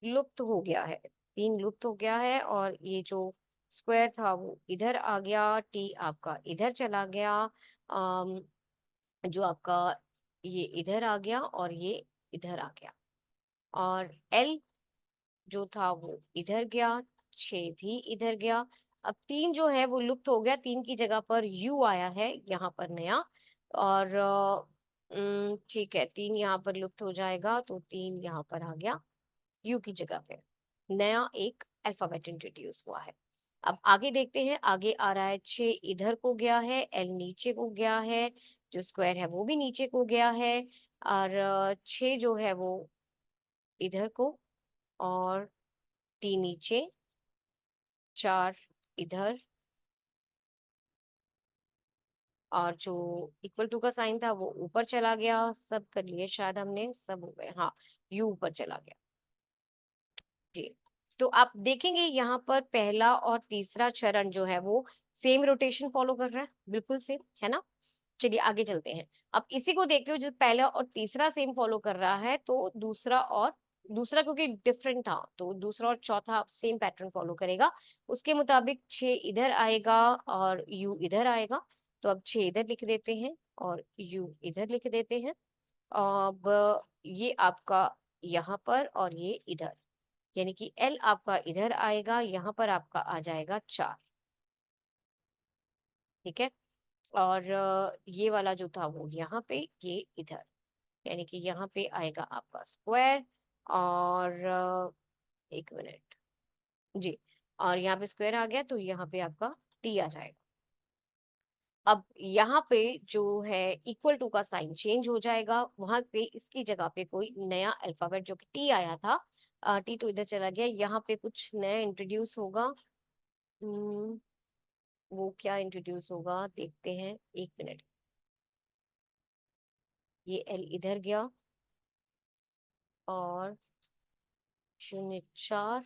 S1: लुप्त हो गया है। 3 लुप्त हो गया है और ये जो स्क्वायर था वो इधर आ गया, टी आपका इधर चला गया, अम, जो आपका ये इधर आ गया और ये इधर आ गया और एल जो था वो इधर गया, 6 भी इधर गया। अब 3 जो है वो लुप्त हो गया, 3 की जगह पर यू आया है यहाँ पर नया। और ठीक है, 3 यहाँ पर लुप्त हो जाएगा तो 3 यहाँ पर आ गया, यू की जगह पे नया एक अल्फाबेट इंट्रोड्यूस हुआ है। अब आगे देखते हैं। आगे आ रहा है 6 इधर को गया है, एल नीचे को गया है, जो स्क्वायर है वो भी नीचे को गया है और 6 जो है वो इधर को और टी नीचे, 4 इधर और जो इक्वल टू का साइन था वो ऊपर चला गया। सब कर लिए शायद हमने, सब हो गए। हाँ, यू ऊपर चला गया जी। तो आप देखेंगे यहाँ पर पहला और तीसरा चरण जो है वो सेम रोटेशन फॉलो कर रहा है, बिल्कुल सेम है ना। चलिए आगे चलते हैं। अब इसी को देखते हो, जो पहला और तीसरा सेम फॉलो कर रहा है तो दूसरा क्योंकि डिफरेंट था तो दूसरा और चौथा सेम पैटर्न फॉलो करेगा। उसके मुताबिक 6 इधर आएगा और यू इधर आएगा। तो अब 6 इधर लिख देते हैं और यू इधर लिख देते हैं। अब ये आपका यहाँ पर और ये इधर, यानी कि एल आपका इधर आएगा, यहाँ पर आपका आ जाएगा 4। ठीक है। और ये वाला जो था वो यहाँ पे, ये इधर, यानी कि यहाँ पे आएगा आपका स्क्वायर और 1 मिनट जी। और यहाँ पे स्क्वायर आ गया तो यहाँ पे आपका टी आ जाएगा। अब यहाँ पे जो है इक्वल टू का साइन चेंज हो जाएगा, वहां पे इसकी जगह पे कोई नया अल्फाबेट जो कि टी आया था, टी तो इधर चला गया, यहाँ पे कुछ नया इंट्रोड्यूस होगा। वो क्या इंट्रोड्यूस होगा देखते हैं, 1 मिनट। ये एल इधर गया और 0 4।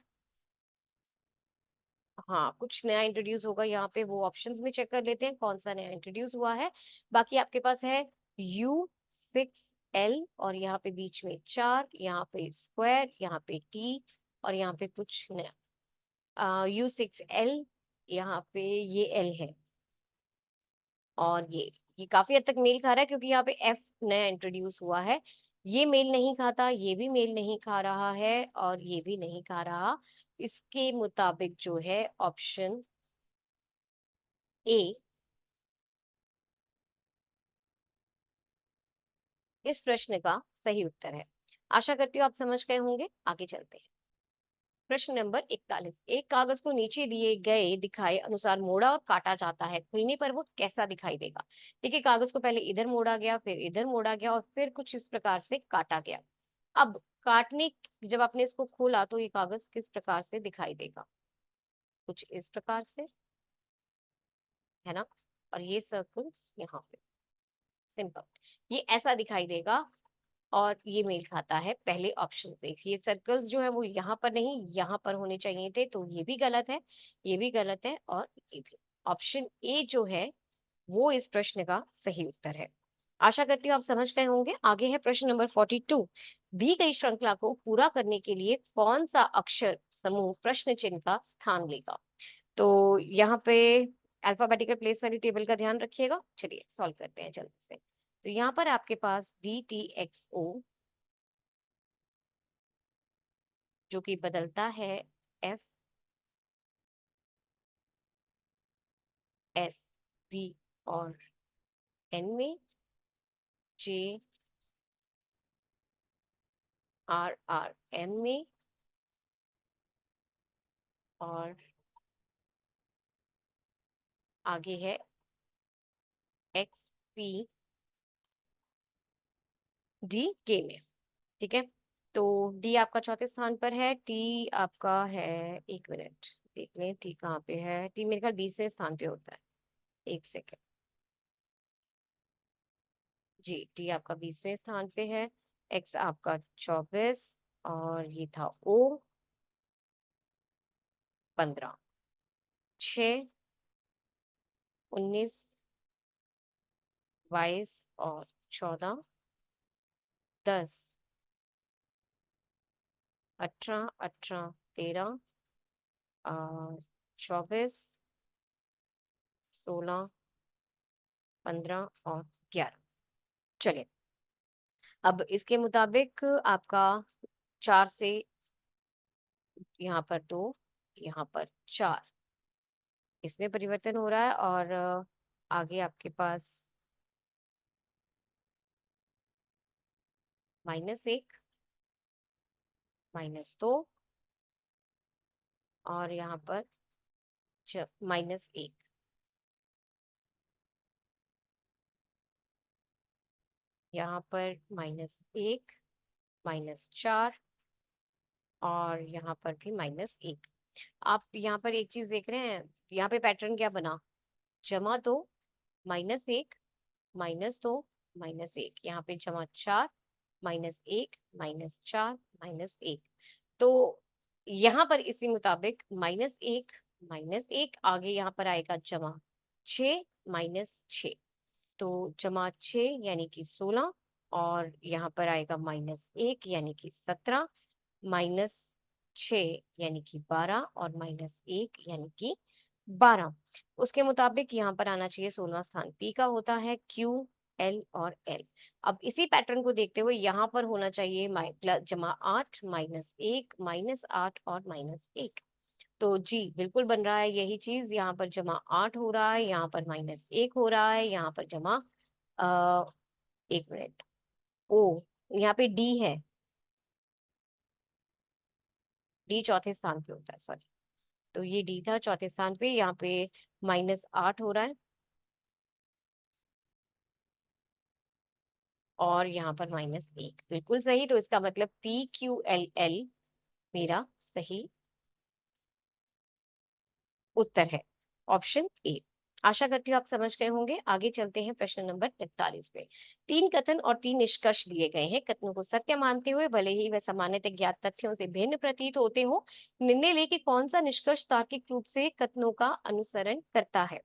S1: हाँ, कुछ नया इंट्रोड्यूस होगा यहाँ पे, वो ऑप्शंस में चेक कर लेते हैं कौन सा नया इंट्रोड्यूस हुआ है। बाकी आपके पास है U6L और यहाँ पे बीच में 4, यहाँ पे स्क्वायर, यहाँ पे टी और यहाँ पे कुछ नया U6L, यहाँ पे ये L है और ये काफी हद तक मेल खा रहा है क्योंकि यहाँ पे F नया इंट्रोड्यूस हुआ है। ये मेल नहीं खाता, ये भी मेल नहीं खा रहा है और ये भी नहीं खा रहा। इसके मुताबिक जो है ऑप्शन ए इस प्रश्न का सही उत्तर है। आशा करती हूँ आप समझ गए होंगे। आगे चलते हैं। प्रश्न नंबर 41, एक कागज को नीचे दिए गए दिखाए अनुसार मोड़ा और काटा जाता है, खुलने पर वो कैसा दिखाई देगा। देखिए, कागज को पहले इधर मोड़ा गया, फिर इधर मोड़ा गया और फिर कुछ इस प्रकार से काटा गया। अब काटने, जब आपने इसको खोला तो ये कागज किस प्रकार से दिखाई देगा, कुछ इस प्रकार से, है ना। और ये सर्कल्स यहाँ पे सिंपल, ये ऐसा दिखाई देगा। और ये मेल खाता है पहले ऑप्शन से। ये सर्कल्स जो है वो यहाँ पर नहीं, यहाँ पर होने चाहिए थे, तो ये भी गलत है, ये भी गलत है, और ये भी। ऑप्शन ए जो है वो इस प्रश्न का सही उत्तर है। आशा करती हूँ आप समझ गए होंगे। आगे है प्रश्न नंबर 42। दी गई श्रृंखला को पूरा करने के लिए कौन सा अक्षर समूह प्रश्न चिन्ह का स्थान लेगा? तो यहाँ पे अल्फाबेटिकल प्लेस वाली टेबल का ध्यान रखिएगा। चलिए सॉल्व करते हैं जल्दी से। तो यहाँ पर आपके पास DTXO जो कि बदलता है FSV और N में, JRRM में, और आगे है XPDK में। ठीक है, तो डी आपका चौथे स्थान पर है, टी आपका है, एक मिनट देख लें टी कहाँ पे है। टी मेरे ख्याल 20वें स्थान पे होता है, एक सेकेंड। जी, टी आपका 20वें स्थान पे है, एक्स आपका 24, और ये था ओ 15, 6, 19, 22 और 14, 10, 18, 18, 13, 24, 16, 15 और 11। चलिए, अब इसके मुताबिक आपका 4 से यहाँ पर 2, यहाँ पर 4, इसमें परिवर्तन हो रहा है, और आगे आपके पास -1, -2, और यहाँ पर -1, यहाँ पर -1, -4, और यहाँ पर भी -1। आप यहाँ पर एक चीज देख रहे हैं, यहाँ पे पैटर्न क्या बना, जमा 2, -1, -2, -1, यहाँ पे जमा 4, -1, -4, -1। तो यहाँ पर इसी मुताबिक -1, -1, आगे यहाँ पर आएगा जमा 6, -6, तो जमा 6 यानी कि 16, और यहाँ पर आएगा -1 यानी कि 17, -6 यानी कि 12, और -1 यानी कि 12। उसके मुताबिक यहाँ पर आना चाहिए 16वां स्थान पी का होता है, क्यू, एल और एल। अब इसी पैटर्न को देखते हुए यहाँ पर होना चाहिए जमा 8, -1, -8 और -1। तो जी बिल्कुल बन रहा है यही चीज, यहाँ पर जमा 8 हो रहा है, यहाँ पर -1 हो रहा है, यहाँ पर जमा अः एक मिनट, ओ यहाँ पे डी है, डी चौथे स्थान पे होता है, सॉरी। तो ये डी था चौथे स्थान पे, यहाँ पे -8 हो रहा है, और यहाँ पर -1, बिल्कुल सही। तो इसका मतलब PQLL मेरा सही उत्तर है, ऑप्शन ए। आशा करती हूँ आप समझ गए होंगे। आगे चलते हैं प्रश्न नंबर 43 पे। 3 कथन और 3 निष्कर्ष दिए गए हैं। कथनों को सत्य मानते हुए भले ही वह सामान्यतः ज्ञात तथ्यों से भिन्न प्रतीत होते हो, निर्णय ले कि कौन सा निष्कर्ष तार्किक रूप से कथनों का अनुसरण करता है।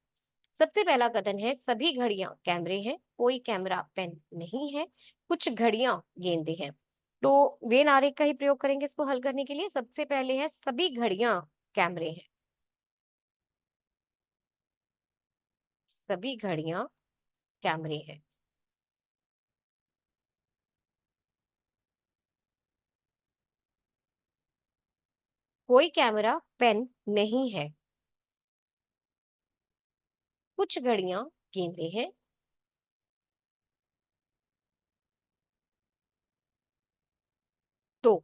S1: सबसे पहला कथन है, सभी घड़ियां कैमरे हैं, कोई कैमरा पेन नहीं है, कुछ घड़ियां गेंदे हैं। तो वेन आरेख का ही प्रयोग करेंगे इसको हल करने के लिए। सबसे पहले है, सभी घड़ियां कैमरे हैं, सभी घड़ियां कैमरे हैं। कोई कैमरा पेन नहीं है, कुछ घड़ियां गेंदे हैं। तो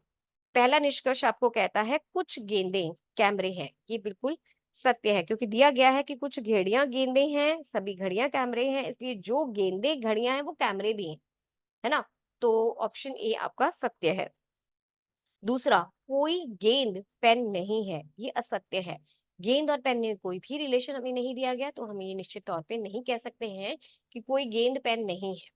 S1: पहला निष्कर्ष आपको कहता है कुछ गेंदे कैमरे हैं, ये बिल्कुल सत्य है, क्योंकि दिया गया है कि कुछ घड़ियां गेंदे हैं, सभी घड़ियां कैमरे हैं, इसलिए जो गेंदे घड़ियां हैं वो कैमरे भी हैं, है ना। तो ऑप्शन ए आपका सत्य है। दूसरा, कोई गेंद पेन नहीं है, ये असत्य है। गेंद और पेन में कोई भी रिलेशन हमें नहीं दिया गया, तो हम ये निश्चित तौर पे नहीं कह सकते हैं कि कोई गेंद पेन नहीं है।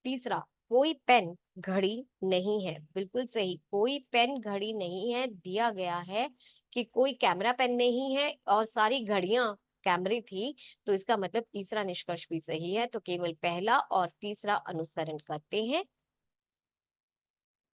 S1: तीसरा, कोई पेन घड़ी नहीं है, बिल्कुल सही, कोई पेन घड़ी नहीं है। दिया गया है कि कोई कैमरा पेन नहीं है और सारी घड़ियां कैमरे थी, तो इसका मतलब तीसरा निष्कर्ष भी सही है। तो केवल पहला और तीसरा अनुसरण करते हैं।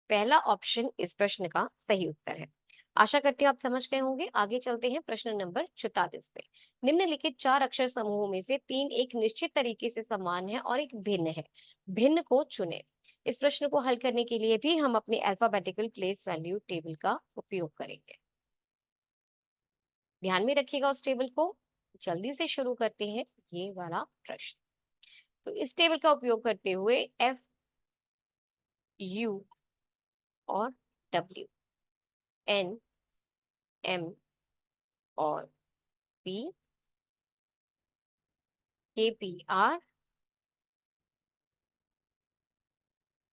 S1: पहला ऑप्शन इस प्रश्न का सही उत्तर है। आशा करती हूँ आप समझ गए होंगे। आगे चलते हैं प्रश्न नंबर 44 पे। निम्नलिखित चार अक्षर समूहों में से तीन एक निश्चित तरीके से समान है और एक भिन्न है। भिन्न को चुने। इस प्रश्न को हल करने के लिए भी हम अपने अल्फाबेटिकल प्लेस वैल्यू टेबल का उपयोग करेंगे। ध्यान में रखिएगा उस टेबल को। जल्दी से शुरू करते हैं ये वाला प्रश्न। तो इस टेबल का उपयोग करते हुए एफ, यू और डब्ल्यू, एन, एम और पी, के पी आर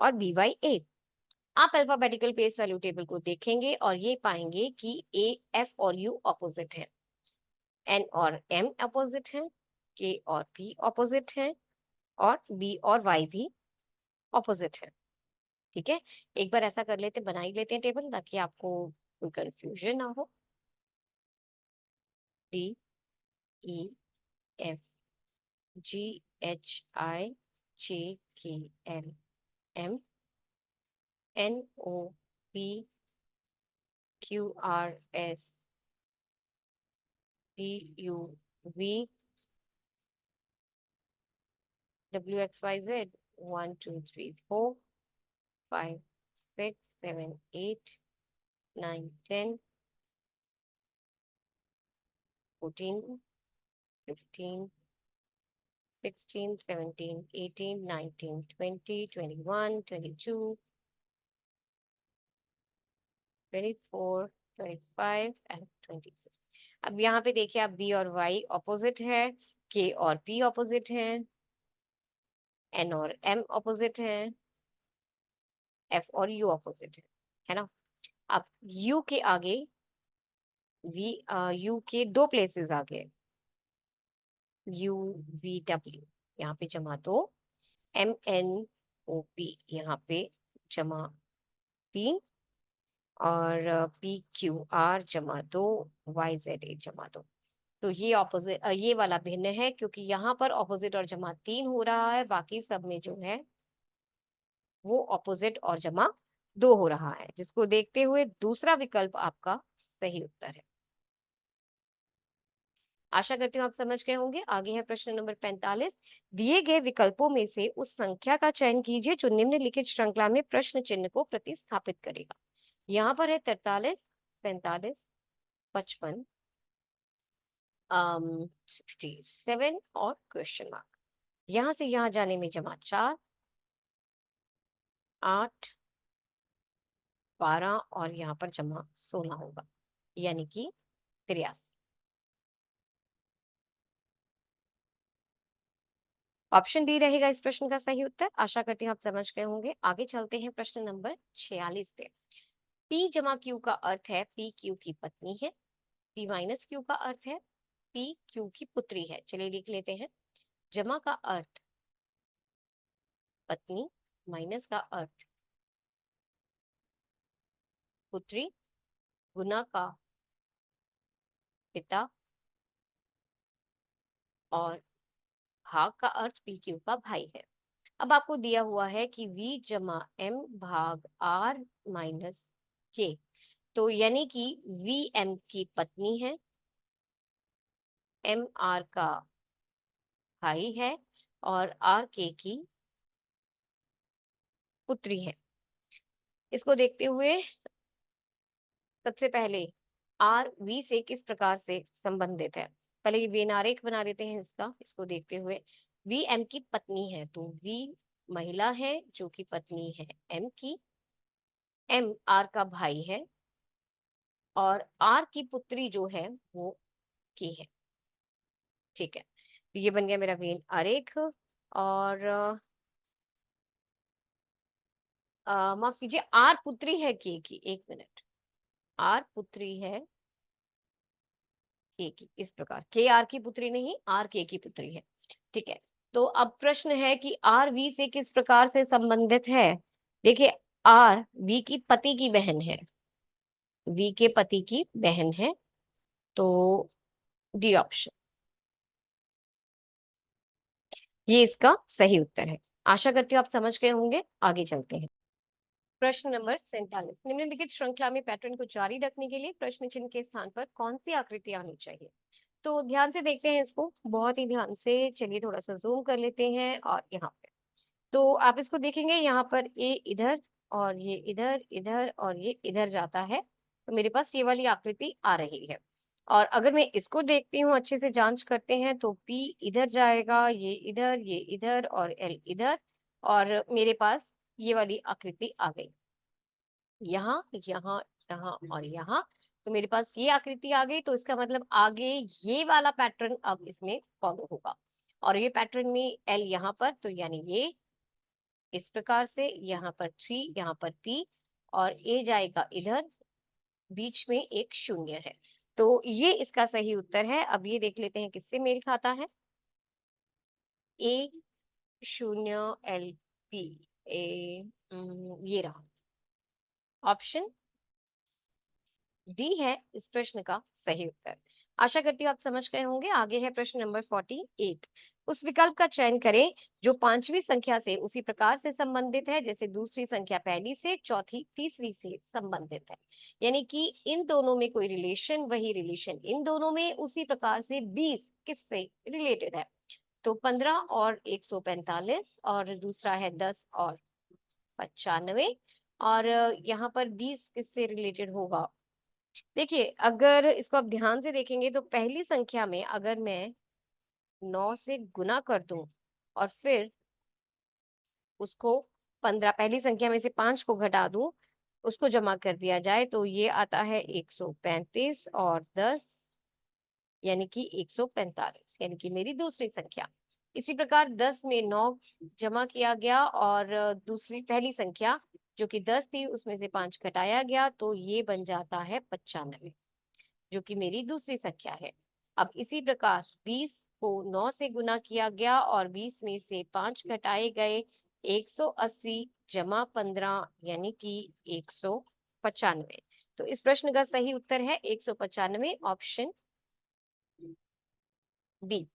S1: और बी वाई ए। आप अल्फाबेटिकल प्लेस वैल्यू टेबल को देखेंगे और ये पाएंगे कि ए, एफ और यू ऑपोजिट है, एन और एम ऑपोजिट है, के और पी ऑपोजिट है और बी और वाई भी ऑपोजिट है। ठीक है, एक बार ऐसा कर लेते, बना ही लेते हैं टेबल ताकि आपको कोई कंफ्यूजन ना हो। D, E, F, G, H, I, J, K, L, M, N, O, P, Q, R, S, T, U, V, W, X, Y, Z, 1 2 3 4 5 6 7 8 9 10 14 15 16 17 18 19 20 21 22 24 25 and 26। अब यहाँ पे देखिए, आप बी और वाई ऑपोजिट है, के और पी ऑपोजिट है, एन और एम ऑपोजिट है, एफ और यू ऑपोजिट है ना। अब यू के आगे वी, यू के दो प्लेसेस आगे, यू, वी, डब्ल्यू, यहाँ पे जमा दो, एम, एन, ओ, पी यहाँ पे जमा तीन, और पी, क्यू, आर जमा दो, वाई, जेड, ए जमा दो। तो ये ऑपोजिट, ये वाला भिन्न है क्योंकि यहाँ पर ऑपोजिट और जमा तीन हो रहा है, बाकी सब में जो है वो ऑपोजिट और जमा दो हो रहा है, जिसको देखते हुए दूसरा विकल्प आपका सही उत्तर है। आशा करती हूँ आप समझ गए होंगे। आगे है प्रश्न नंबर 45। दिए गए विकल्पों में से उस संख्या का चयन कीजिए जो निम्नलिखित श्रृंखला में प्रश्न चिन्ह को प्रतिस्थापित करेगा। यहाँ पर है 43, 47, 55, 67 और क्वेश्चन मार्क। यहाँ से यहाँ जाने में जमा 4, 8, 12 और यहाँ पर जमा 16 होगा, यानी कि 83। ऑप्शन डी रहेगा इस प्रश्न का सही उत्तर। आशा करती हूँ आप समझ गए होंगे। आगे चलते हैं प्रश्न नंबर 46 पे। पी जमा क्यू का अर्थ है पी क्यू की पत्नी है। पी माइनस क्यू का अर्थ है पी क्यू की पुत्री है। चलिए लिख लेते हैं। जमा का अर्थ पत्नी, माइनस का अर्थ पुत्री, गुना का पिता और भाग का अर्थ पी क्यू का भाई है। अब आपको दिया हुआ है कि v जमा m भाग r माइनस k, तो यानी कि v m की पत्नी है, m r का भाई है और r k की पुत्री है। इसको देखते हुए सबसे पहले r v से किस प्रकार से संबंधित है, पहले ये वेन आरेख बना लेते हैं इसका। इसको देखते हुए v m की पत्नी है तो v महिला है जो कि पत्नी है m की, m r का भाई है और r की पुत्री जो है वो k है। ठीक है, तो ये बन गया मेरा वेन आरेख। और माफ कीजिए, r पुत्री है k की, एक मिनट, r पुत्री है k की, इस प्रकार k r की पुत्री नहीं, r k की पुत्री है। ठीक है, तो अब प्रश्न है कि r v से किस प्रकार से संबंधित है। देखिए, आर वी की पति की बहन है, वी के पति की बहन है, तो डी ऑप्शन ये इसका सही उत्तर है। आशा करती हूँ आप समझ गए होंगे। आगे चलते हैं। प्रश्न नंबर 47, निम्नलिखित श्रृंखला में पैटर्न को जारी रखने के लिए प्रश्न चिन्ह के स्थान पर कौन सी आकृति आनी चाहिए? तो ध्यान से देखते हैं इसको, बहुत ही ध्यान से। चलिए थोड़ा सा जूम कर लेते हैं और यहाँ पे तो आप इसको देखेंगे, यहाँ पर ए इधर और ये इधर, इधर और ये इधर जाता है, तो मेरे पास ये वाली आकृति आ रही है। और अगर मैं इसको देखती हूँ, अच्छे से जांच करते हैं, तो पी इधर जाएगा, ये इधर और एल इधर, और मेरे पास ये वाली आकृति आ गई, यहाँ यहाँ यहाँ और यहाँ। तो मेरे पास ये आकृति आ गई, तो इसका मतलब आगे ये वाला पैटर्न अब इसमें फॉलो होगा। और ये पैटर्न में एल यहाँ पर, तो यानी ये इस प्रकार से, यहाँ पर 3, यहाँ पर P, और ए जाएगा इधर, बीच में एक शून्य है। तो ये इसका सही उत्तर है। अब ये देख लेते हैं किससे मेल खाता है। ए शून्य एल पी, ए ये रहा, ऑप्शन डी है इस प्रश्न का सही उत्तर। आशा करती हूँ आप समझ गए होंगे। आगे है प्रश्न नंबर 48, उस विकल्प का चयन करें जो पांचवी संख्या से उसी प्रकार से संबंधित है जैसे दूसरी संख्या पहली से, चौथी तीसरी से संबंधित है। यानी कि इन दोनों में कोई रिलेशन, वही रिलेशन इन दोनों में उसी प्रकार से 20 किससे रिलेटेड है। तो 15 और 145, और दूसरा है 10 और 95, और यहाँ पर 20 किससे रिलेटेड होगा। देखिए, अगर इसको आप ध्यान से देखेंगे तो पहली संख्या में अगर मैं 9 से गुना कर दूं और फिर उसको 15, पहली संख्या में से 5 को घटा दूं, उसको जमा कर दिया जाए, तो ये आता है 135 और 10 यानी कि 145, यानी कि मेरी दूसरी संख्या। इसी प्रकार 10 में 9 जमा किया गया और दूसरी पहली संख्या जो कि 10 थी उसमें से 5 घटाया गया, तो ये बन जाता है 95, जो कि मेरी दूसरी संख्या है। अब इसी प्रकार 20 को 9 से गुना किया गया और 20 में से 5 घटाए गए, 180 जमा 15 यानी कि 195। तो इस प्रश्न का सही उत्तर है 195, ऑप्शन बी।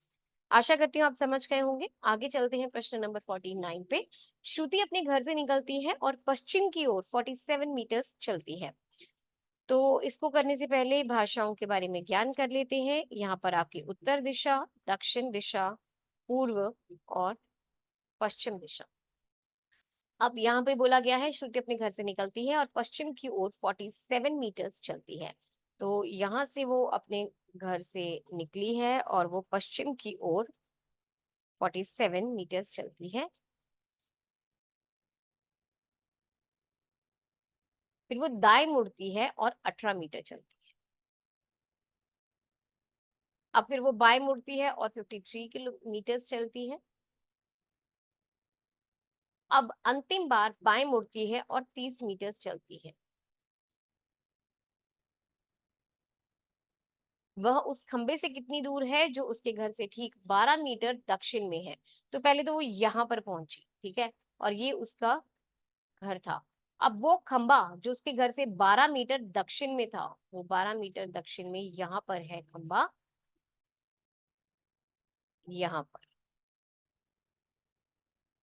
S1: आशा करती हूँ आप समझ गए होंगे। आगे चलते हैं प्रश्न नंबर 49 पे। श्रुति अपने घर से निकलती है और पश्चिम की ओर 47 मीटर्स चलती है। तो इसको करने से पहले भाषाओं के बारे में ज्ञान कर लेते हैं। यहाँ पर आपकी उत्तर दिशा, दक्षिण दिशा, पूर्व और पश्चिम दिशा। अब यहाँ पे बोला गया है श्रुति अपने घर से निकलती है और पश्चिम की ओर 47 मीटर्स चलती है। तो यहाँ से वो अपने घर से निकली है और वो पश्चिम की ओर 47 मीटर्स चलती है। फिर वो दाएं मुड़ती है और 18 मीटर चलती है। अब फिर वो बाएं मुड़ती है और 53 किलोमीटर चलती है। अब अंतिम बार बाएं मुड़ती है और 30 मीटर चलती है। वह उस खंबे से कितनी दूर है जो उसके घर से ठीक 12 मीटर दक्षिण में है। तो पहले तो वो यहाँ पर पहुंची, ठीक है, और ये उसका घर था। अब वो खंबा जो उसके घर से 12 मीटर दक्षिण में था, वो 12 मीटर दक्षिण में यहाँ पर है खंबा, यहाँ पर।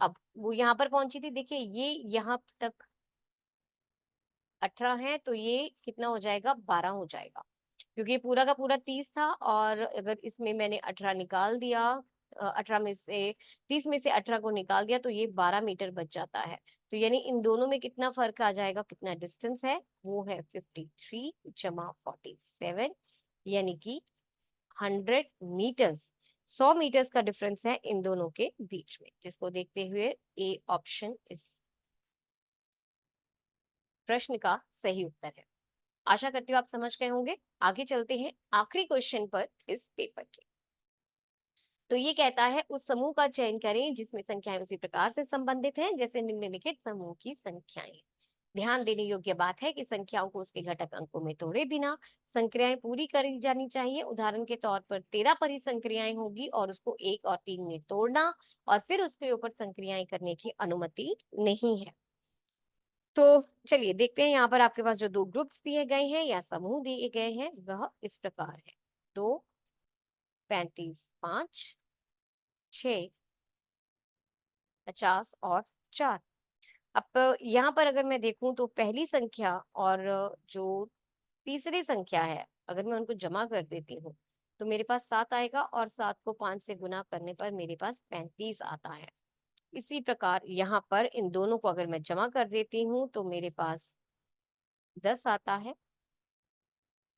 S1: अब वो यहाँ पर पहुंची थी, देखिए ये यहाँ तक 18 है, तो ये कितना हो जाएगा, 12 हो जाएगा, क्योंकि ये पूरा का पूरा 30 था। और अगर इसमें मैंने 18 निकाल दिया, 18 में से 30 में से 18 को निकाल दिया, तो ये 12 मीटर बच जाता है। तो यानी इन दोनों में कितना फर्क आ जाएगा, कितना डिस्टेंस है, वो है 53 जमा 47, यानी कि 100 मीटर्स, 100 मीटर्स का डिफरेंस है इन दोनों के बीच में, जिसको देखते हुए ए ऑप्शन इस प्रश्न का सही उत्तर है। आशा करती हूँ आप समझ गए होंगे। आगे चलते हैं आखिरी क्वेश्चन पर इस पेपर के। तो ये कहता है उस समूह का चयन करें जिसमें संख्याएं उसी प्रकार से संबंधित हैं जैसे निम्नलिखित समूह की संख्याएं। ध्यान देने योग्य बात है कि संख्याओं को उसके घटक अंकों में तोड़े बिना संक्रियाएं पूरी करी जानी चाहिए। उदाहरण के तौर पर 13 परिसंक्रियाएं होगी और उसको 1 और 3 में तोड़ना और फिर उसके ऊपर संक्रियाएं करने की अनुमति नहीं है। तो चलिए देखते हैं यहाँ पर आपके पास जो 2 ग्रुप्स दिए गए हैं या समूह दिए गए हैं वह इस प्रकार है। 2, 35, 5, 6, 50 और 4। अब यहाँ पर अगर मैं देखूं तो पहली संख्या और जो तीसरी संख्या है, अगर मैं उनको जमा कर देती हूँ तो मेरे पास 7 आएगा और 7 को 5 से गुना करने पर मेरे पास 35 आता है। इसी प्रकार यहाँ पर इन दोनों को अगर मैं जमा कर देती हूँ तो मेरे पास 10 आता है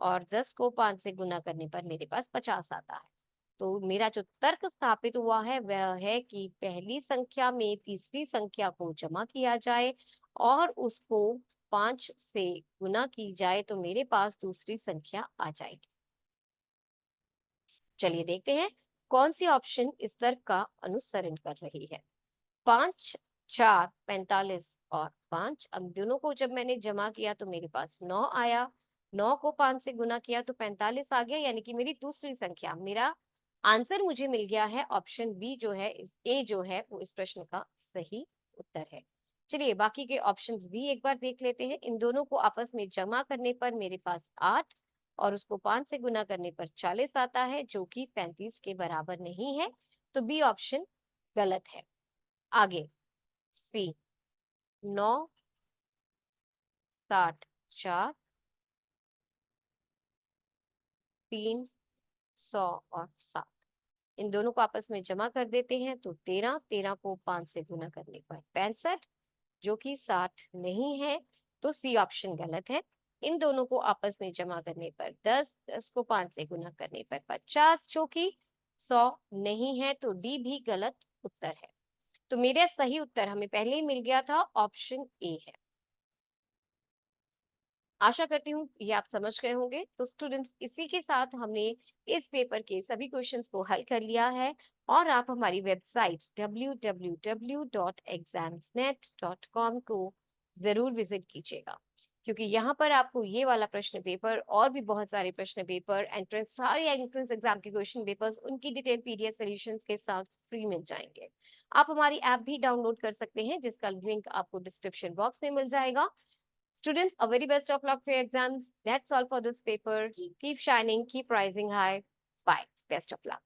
S1: और 10 को 5 से गुना करने पर मेरे पास 50 आता है। तो मेरा जो तर्क स्थापित हुआ है वह है कि पहली संख्या में तीसरी संख्या को जमा किया जाए और उसको 5 से गुना की जाए तो मेरे पास दूसरी संख्या आ जाएगी। चलिए देखते हैं कौन सी ऑप्शन इस तर्क का अनुसरण कर रही है। 5, 4, 45 और 5, अब दोनों को जब मैंने जमा किया तो मेरे पास 9 आया। 9 को 5 से गुना किया तो 45 आ गया, यानी कि मेरी दूसरी संख्या, मेरा आंसर मुझे मिल गया है। ऑप्शन बी जो है, ए जो है, वो इस प्रश्न का सही उत्तर है। चलिए बाकी के ऑप्शंस भी एक बार देख लेते हैं। इन दोनों को आपस में जमा करने पर मेरे पास 8 और उसको 5 से गुना करने पर 40 आता है, जो कि 35 के बराबर नहीं है। तो बी ऑप्शन गलत है। आगे सी, 9, 60, 4, 3, 100 और 7। इन दोनों को आपस में जमा कर देते हैं तो 13, 13 को 5 से गुना करने पर 65, जो कि 60 नहीं है। तो सी ऑप्शन गलत है। इन दोनों को आपस में जमा करने पर 10, 10 को 5 से गुना करने पर 50, जो कि 100 नहीं है। तो डी भी गलत उत्तर है। तो मेरा सही उत्तर हमें पहले ही मिल गया था, ऑप्शन ए है। आशा करती हूँ ये आप समझ गए होंगे। तो स्टूडेंट्स, इसी के साथ हमने इस पेपर के सभी क्वेश्चंस को हल कर लिया है और आप हमारी वेबसाइट www.examsnet.com को जरूर विजिट कीजिएगा, क्योंकि यहाँ पर आपको ये वाला प्रश्न पेपर और भी बहुत सारे प्रश्न पेपर, एंट्रेंस, सारे एंट्रेंस एग्जाम के क्वेश्चन पेपर्स, उनकी डिटेल पीडीएफ सॉल्यूशंस के साथ फ्री मिल जाएंगे। आप हमारी ऐप भी डाउनलोड कर सकते हैं, जिसका लिंक आपको डिस्क्रिप्शन बॉक्स में मिल जाएगा। Students, a very best of luck for your exams. That's all for this paper. Keep shining, keep rising high. Bye. Best of luck.